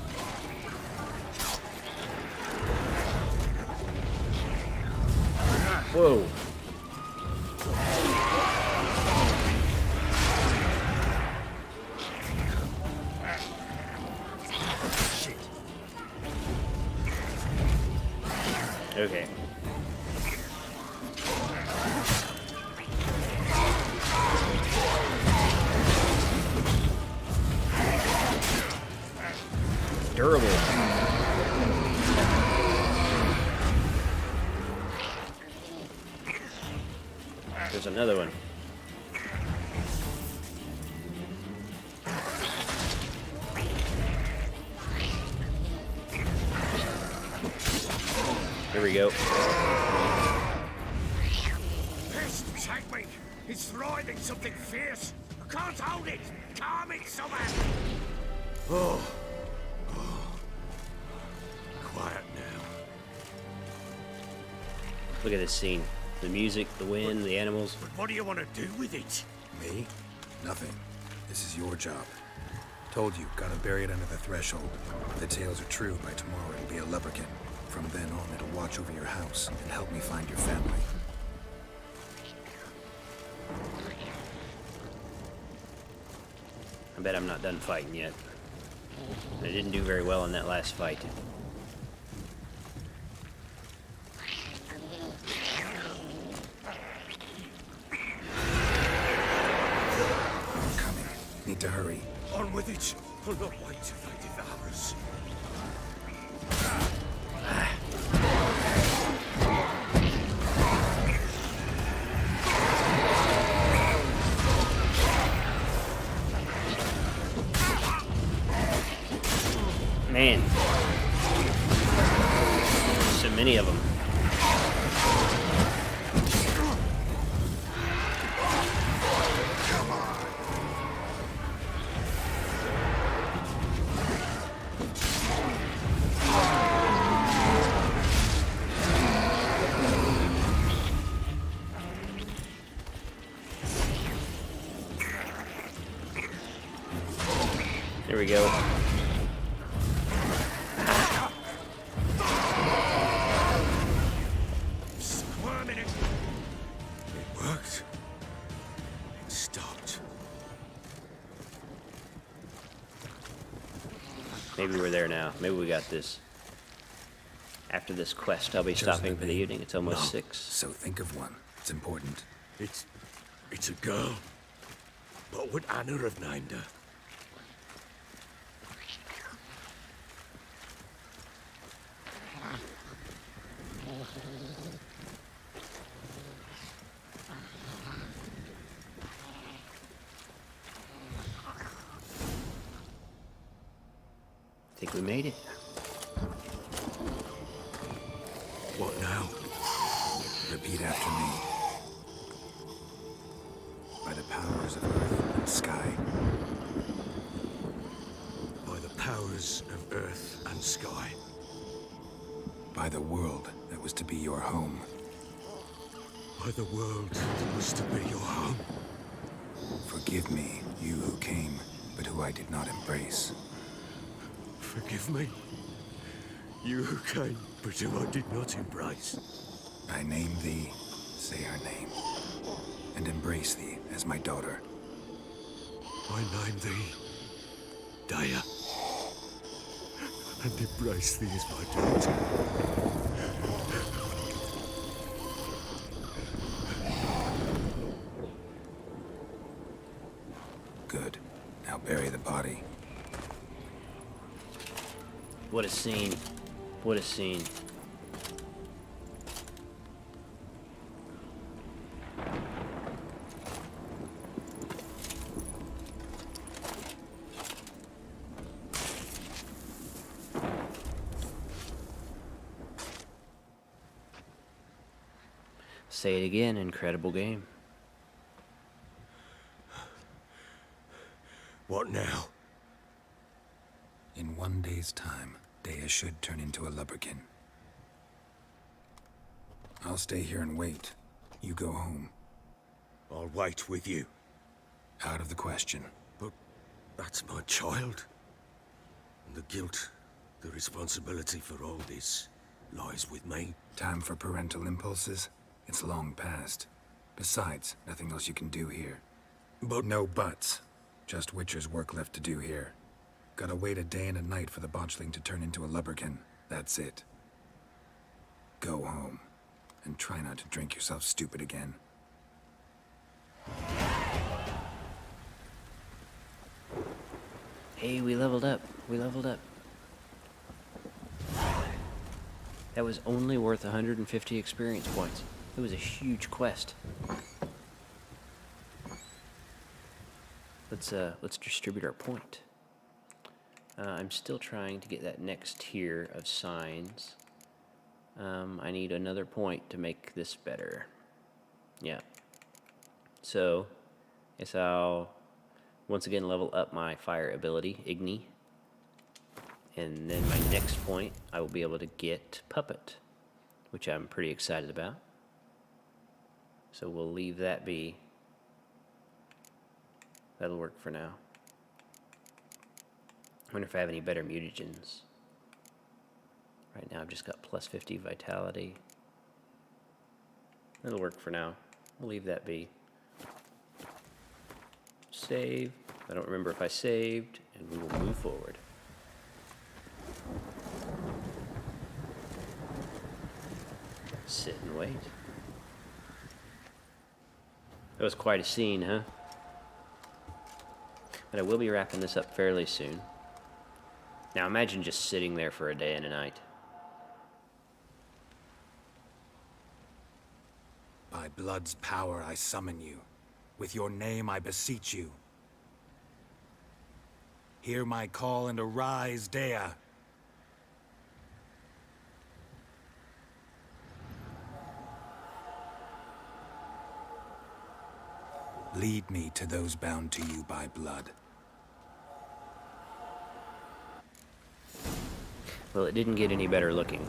Whoa. Shit. Okay. Durable. There's another one. Here we go. Pest, take me! It's writhing something fierce! I can't hold it! Calm it somehow! Oh. Quiet now. Look at this scene. The music, the wind, the animals. But what do you want to do with it? Me? Nothing. This is your job. Told you, gotta bury it under the threshold. If the tales are true, by tomorrow it'll be a lubberkin. From then on, it'll watch over your house and help me find your family. I bet I'm not done fighting yet. I didn't do very well in that last fight. I'm coming. Need to hurry. On with it! I'll not wait till they devour us. Man. So many of them. There we go. Squirming it. It worked. It stopped. Maybe we're there now. Maybe we got this. After this quest, I'll be Chosen stopping a for the name? evening. It's almost No. 6. So think of one. It's important. It's a girl. What would Anna have named her? I think we made it. What now? Repeat after me. By the powers of earth and sky. By the powers of earth and sky. By the world that was to be your home. By the world that was to be your home. Forgive me, you who came, but who I did not embrace. Forgive me. You who came, but who I did not embrace. I name thee, say her name, and embrace thee as my daughter. I name thee Daya, and embrace thee as my daughter. bury the body. What a scene. What a scene. Say it again, incredible game. What now? In 1 day's time, Dea should turn into a lubberkin. I'll stay here and wait. You go home. I'll wait with you. Out of the question. But that's my child. And the guilt, the responsibility for all this lies with me. Time for parental impulses? It's long past. Besides, nothing else you can do here. But No buts. Just Witcher's work left to do here. Gotta wait a day and a night for the botchling to turn into a lubberkin. That's it. Go home. And try not to drink yourself stupid again. Hey, we leveled up. We leveled up. That was only worth 150 experience points. It was a huge quest. Let's distribute our point. I'm still trying to get that next tier of signs. I need another point to make this better. Yeah. So, guess I'll once again level up my fire ability, Igni. And then my next point, I will be able to get Puppet, which I'm pretty excited about. So we'll leave that be. That'll work for now. I wonder if I have any better mutagens. Right now I've just got plus 50 vitality. That'll work for now. We'll leave that be. Save. I don't remember if I saved, and we will move forward. Sit and wait. That was quite a scene, huh? But I will be wrapping this up fairly soon. Now imagine just sitting there for a day and a night. By blood's power I summon you. With your name I beseech you. Hear my call and arise, Dea. Lead me to those bound to you by blood. Well, it didn't get any better looking.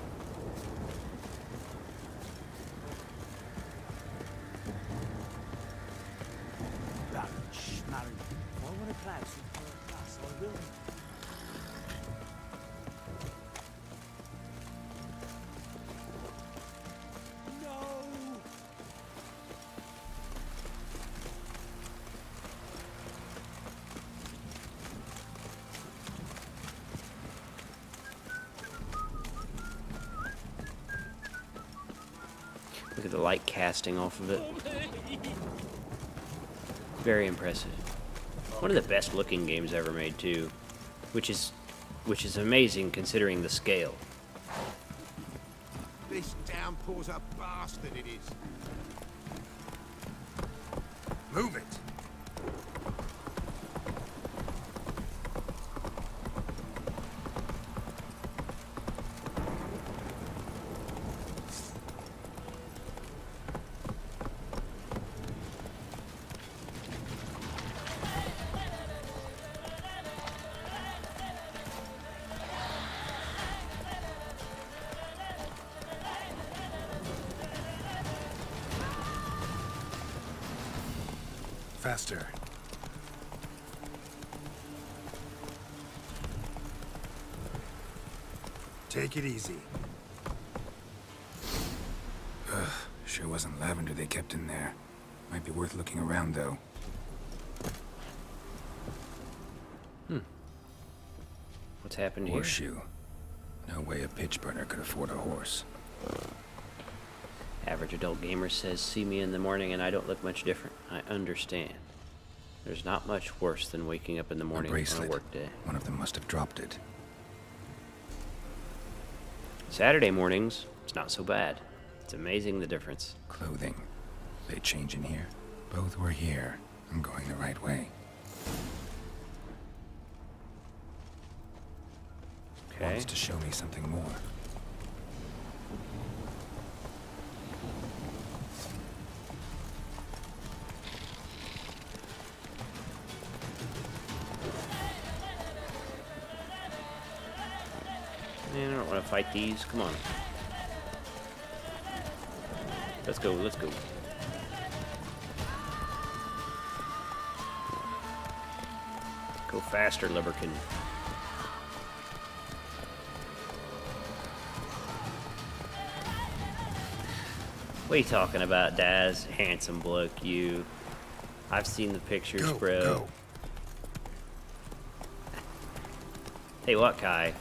Look at the light casting off of it. Very impressive. One of the best looking games ever made too, which is amazing considering the scale. This downpour's a bastard, it is. Move it! Faster. Take it easy. Sure wasn't lavender they kept in there. Might be worth looking around, though. What's happened here? Horseshoe. No way a pitch burner could afford a horse. Average adult gamer says, see me in the morning and I don't look much different. I understand. There's not much worse than waking up in the A morning on a bracelet. work day. One of them must have dropped it. Saturday mornings, it's not so bad. It's amazing the difference. Clothing. They change in here. Both were here. I'm going the right way. Okay. Wants to show me something more. Man, I don't want to fight these. Come on. Let's go, let's go. Go faster, Lubberkin. What are you talking about, Daz? Handsome bloke, you. I've seen the pictures, Go, bro. go. Hey, what, Kai?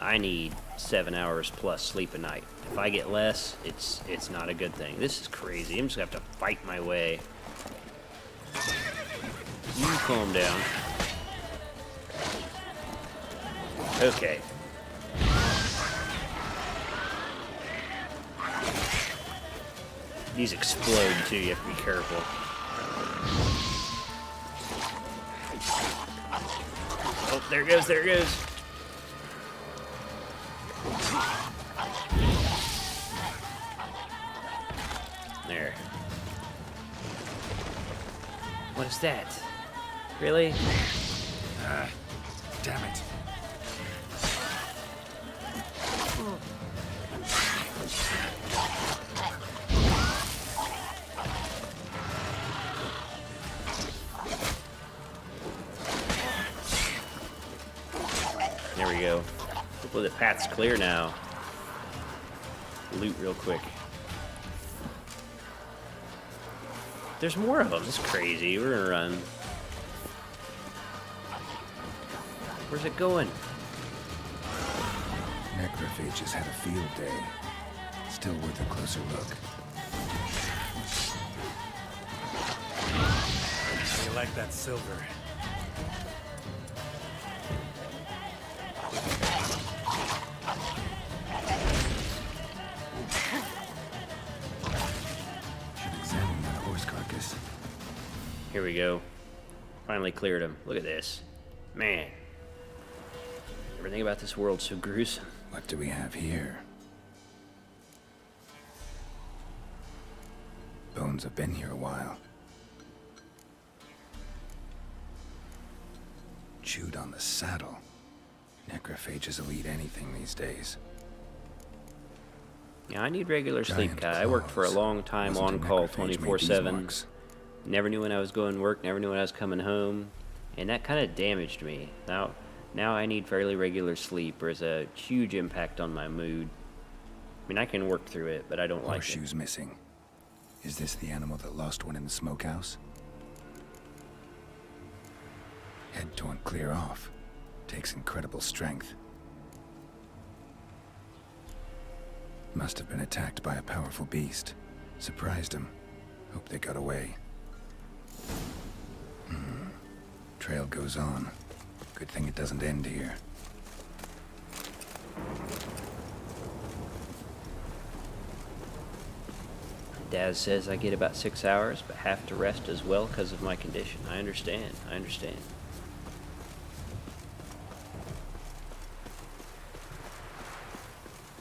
I need 7 hours plus sleep a night. If I get less, it's not a good thing. This is crazy. I'm just gonna have to fight my way. You calm down. Okay. These explode too, you have to be careful. Oh, there it goes, there it goes. There. What is that? Really? Damn it. There we go. Well, the path's clear now. Loot real quick. There's more of them. It's crazy. We're gonna run. Where's it going? Necrophages had a field day. Still worth a closer look. You like that silver? Should examine that horse carcass. Here we go. Finally cleared him. Look at this. Man. Everything about this world's so gruesome. What do we have here? Bones have been here a while. Chewed on the saddle. Necrophages will eat anything these days. Yeah, I need regular sleep, Giant Kai. I worked for a claws. long time Wasn't a on call necrophage made these 24/7. marks. Never knew when I was going to work, never knew when I was coming home. And that kind of damaged me. Now I need fairly regular sleep. There's a huge impact on my mood. I mean, I can work through it, but I don't like it. Horseshoes missing. Is this the animal that lost one in the smokehouse? Head torn clear off. Takes incredible strength. Must have been attacked by a powerful beast. Surprised him. Hope they got away. Trail goes on. Good thing it doesn't end here. Daz says I get about 6 hours, but have to rest as well because of my condition. I understand. I understand.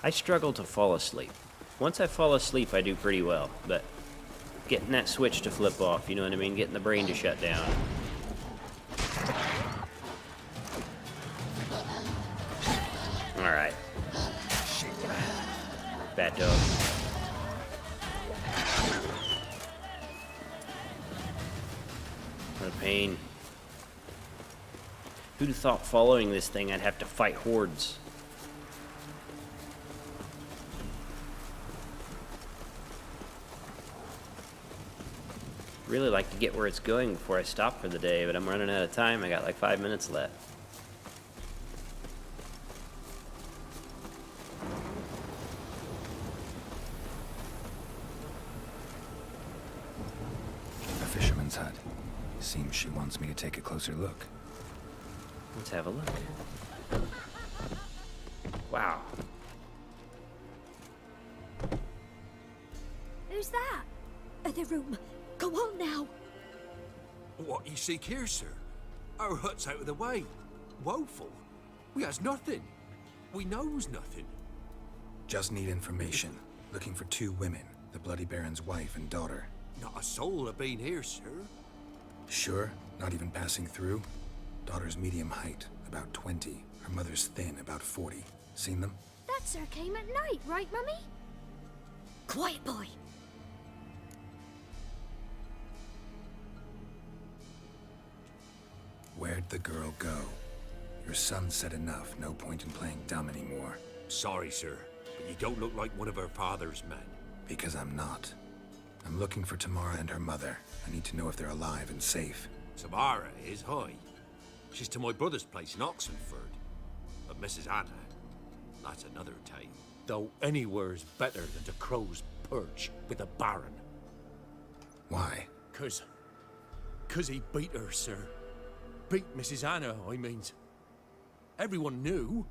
I struggle to fall asleep. Once I fall asleep, I do pretty well, but getting that switch to flip off, you know what I mean? Getting the brain to shut down. Alright. Bad dog. What a pain. Who'd have thought following this thing I'd have to fight hordes? Really like to get where it's going before I stop for the day, but I'm running out of time. I got like 5 minutes left. A fisherman's hut. Seems she wants me to take a closer look. Let's have a look. Wow. Who's that? Other room. Go on now. What you seek here, sir? Our hut's out of the way. Woeful. We has nothing. We knows nothing. Just need information. Looking for 2 women, the Bloody Baron's wife and daughter. Not a soul have been here, sir. Sure? Not even passing through? Daughter's medium height, about 20. Her mother's thin, about 40. Seen them? That sir came at night, right, Mummy? Quiet, boy. Where'd the girl go? Your son said enough, no point in playing dumb anymore. Sorry, sir, but you don't look like one of her father's men. Because I'm not. I'm looking for Tamara and her mother. I need to know if they're alive and safe. Tamara is high. She's to my brother's place in Oxenford. But Mrs. Anna, that's another tale. Though anywhere's better than the Crow's Perch with the Baron. Why? Cause he beat her, sir. Beat Mrs. Anna, I means. Everyone knew,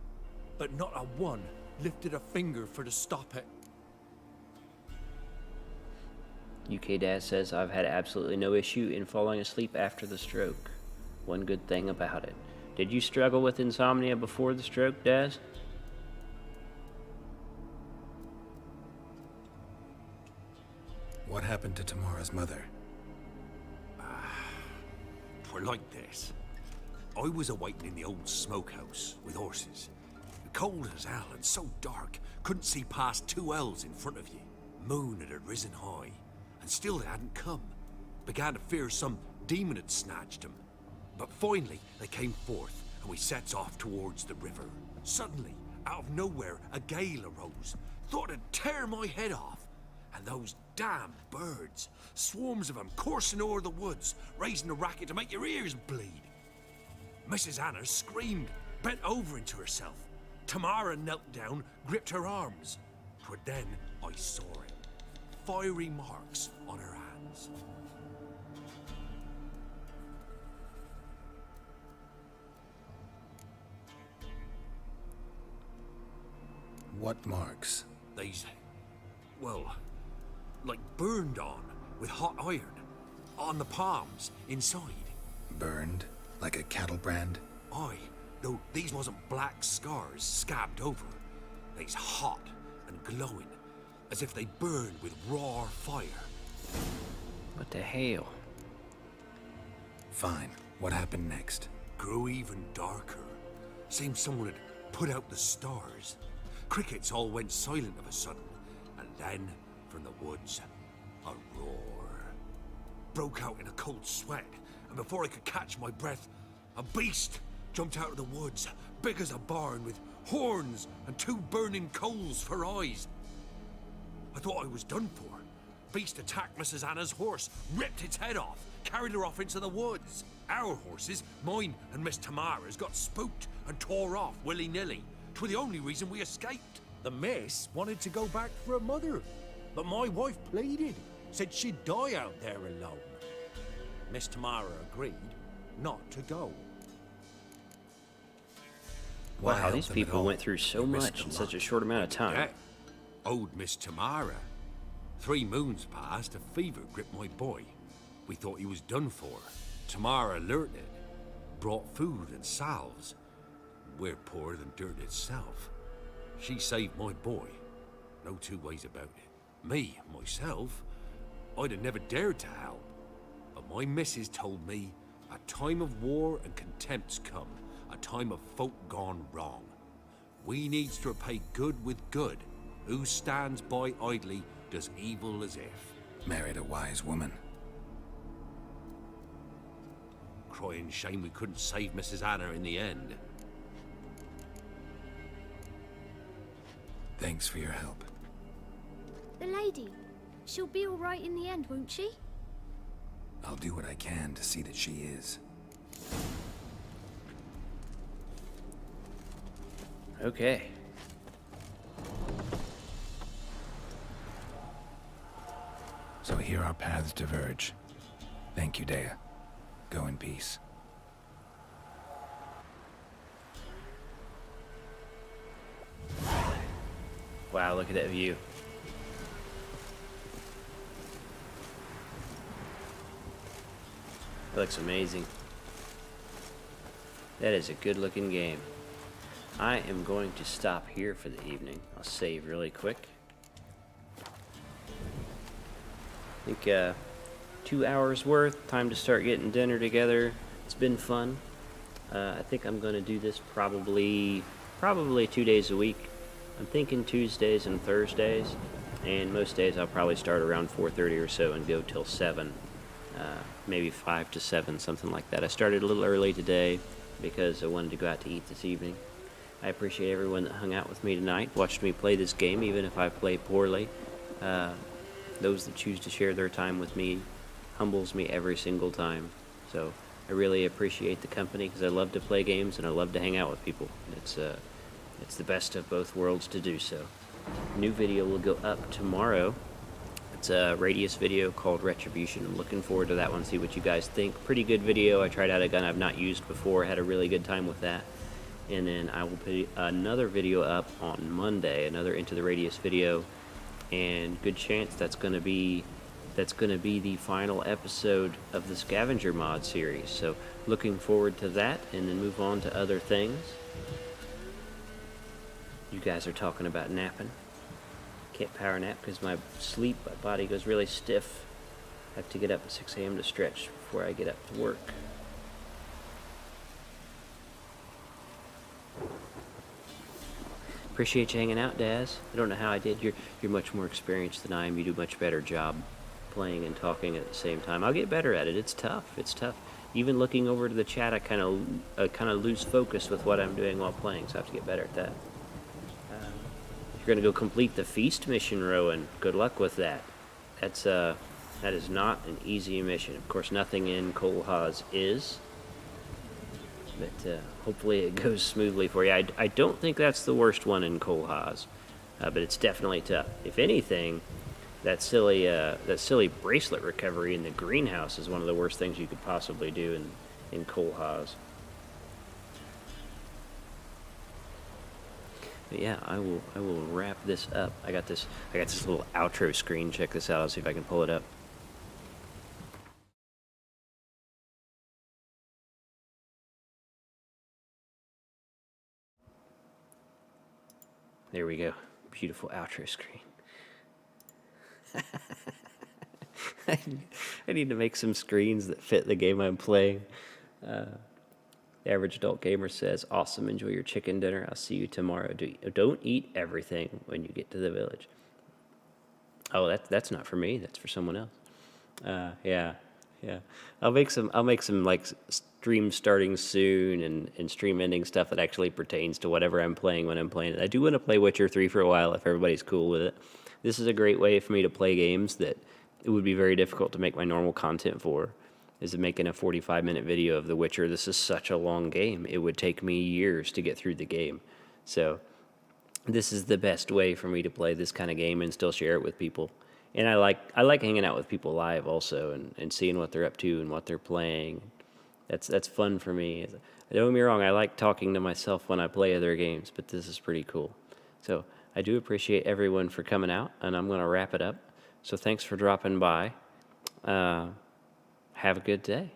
but not a one lifted a finger for to stop it. UK Dad says, I've had absolutely no issue in falling asleep after the stroke. One good thing about it. Did you struggle with insomnia before the stroke, Daz? What happened to Tamara's mother? Twere like this. I was awaiting in the old smokehouse with horses. Cold as hell and so dark, couldn't see past 2 ells in front of you. Moon had risen high, and still they hadn't come. Began to fear some demon had snatched them. But finally, they came forth, and we sets off towards the river. Suddenly, out of nowhere, a gale arose. Thought it'd tear my head off. And those damn birds, swarms of them coursing o'er the woods, raising a racket to make your ears bleed. Mrs. Anna screamed, bent over into herself. Tamara knelt down, gripped her arms. 'Twere then I saw it. Fiery marks on her hands. What marks? These, well, like burned on with hot iron. On the palms, inside. Burned? Like a cattle brand? Aye, though these wasn't black scars scabbed over. They's hot and glowing, as if they burned with raw fire. What the hell? Fine. What happened next? Grew even darker. Seemed someone had put out the stars. Crickets all went silent of a sudden, and then, from the woods, a roar. Broke out in a cold sweat, and before I could catch my breath, a beast jumped out of the woods, big as a barn, with horns and 2 burning coals for eyes. I thought I was done for. Beast attacked Mrs. Anna's horse, ripped its head off, carried her off into the woods. Our horses, mine and Miss Tamara's, got spooked and tore off willy-nilly. 'Twere the only reason we escaped. The miss wanted to go back for her mother, but my wife pleaded, said she'd die out there alone. Miss Tamara agreed not to go. What Wow, helped these them at people all? went through so They risked much a in such a lot. short amount of time. Yeah. Old Miss Tamara. 3 moons passed, a fever gripped my boy. We thought he was done for. Tamara learnt it, brought food and salves. We're poorer than dirt itself. She saved my boy. No 2 ways about it. Me, myself, I'd have never dared to help. But my missus told me a time of war and contempt's come, a time of folk gone wrong. We needs to repay good with good. Who stands by idly does evil as if. Married a wise woman. Crying shame we couldn't save Mrs. Anna in the end. Thanks for your help. The lady. She'll be all right in the end, won't she? I'll do what I can to see that she is. Okay. So here our paths diverge. Thank you, Dea. Go in peace. Wow, look at that view. That looks amazing. That is a good looking game. I am going to stop here for the evening. I'll save really quick. I think 2 hours worth. Time to start getting dinner together. It's been fun. I think I'm going to do this probably 2 days a week. I'm thinking Tuesdays and Thursdays, and most days I'll probably start around 4:30 or so and go till 7, maybe 5 to 7, something like that. I started a little early today because I wanted to go out to eat this evening. I appreciate everyone that hung out with me tonight, watched me play this game, even if I play poorly. Those that choose to share their time with me humbles me every single time. So I really appreciate the company because I love to play games and I love to hang out with people. It's the best of both worlds to do so. New video will go up tomorrow. It's a Radius video called Retribution. I'm looking forward to that one, see what you guys think. Pretty good video. I tried out a gun I've not used before, had a really good time with that. And then I will put another video up on Monday, another Into the Radius video. And good chance that's gonna be the final episode of the Scavenger mod series. So looking forward to that, and then move on to other things. You guys are talking about napping. Can't power nap because my body goes really stiff. I have to get up at 6 a.m. to stretch before I get up to work. Appreciate you hanging out, Daz. I don't know how I did. You're much more experienced than I am. You do a much better job playing and talking at the same time. I'll get better at it. It's tough. It's tough. Even looking over to the chat, I kind of lose focus with what I'm doing while playing, so I have to get better at that. You're gonna go complete the feast mission, Rowan. Good luck with that. That is not an easy mission. Of course, nothing in Kolhaz is, but hopefully it goes smoothly for you. I don't think that's the worst one in Kolhaz, but it's definitely tough. If anything, that silly bracelet recovery in the greenhouse is one of the worst things you could possibly do in Kolhaz. But yeah, I will wrap this up. I got this little outro screen. Check this out. I'll see if I can pull it up. There we go. Beautiful outro screen. I need to make some screens that fit the game I'm playing. The Average Adult Gamer says, awesome, enjoy your chicken dinner. I'll see you tomorrow. Don't eat everything when you get to the village. Oh, that's not for me. That's for someone else. Yeah. I'll make some like stream starting soon and stream ending stuff that actually pertains to whatever I'm playing when I'm playing it. I do want to play Witcher 3 for a while if everybody's cool with it. This is a great way for me to play games that it would be very difficult to make my normal content for. Is making a 45-minute video of The Witcher. This is such a long game. It would take me years to get through the game. So this is the best way for me to play this kind of game and still share it with people. And I like hanging out with people live also and seeing what they're up to and what they're playing. That's fun for me. Don't get me wrong, I like talking to myself when I play other games, but this is pretty cool. So I do appreciate everyone for coming out, and I'm going to wrap it up. So thanks for dropping by. Have a good day.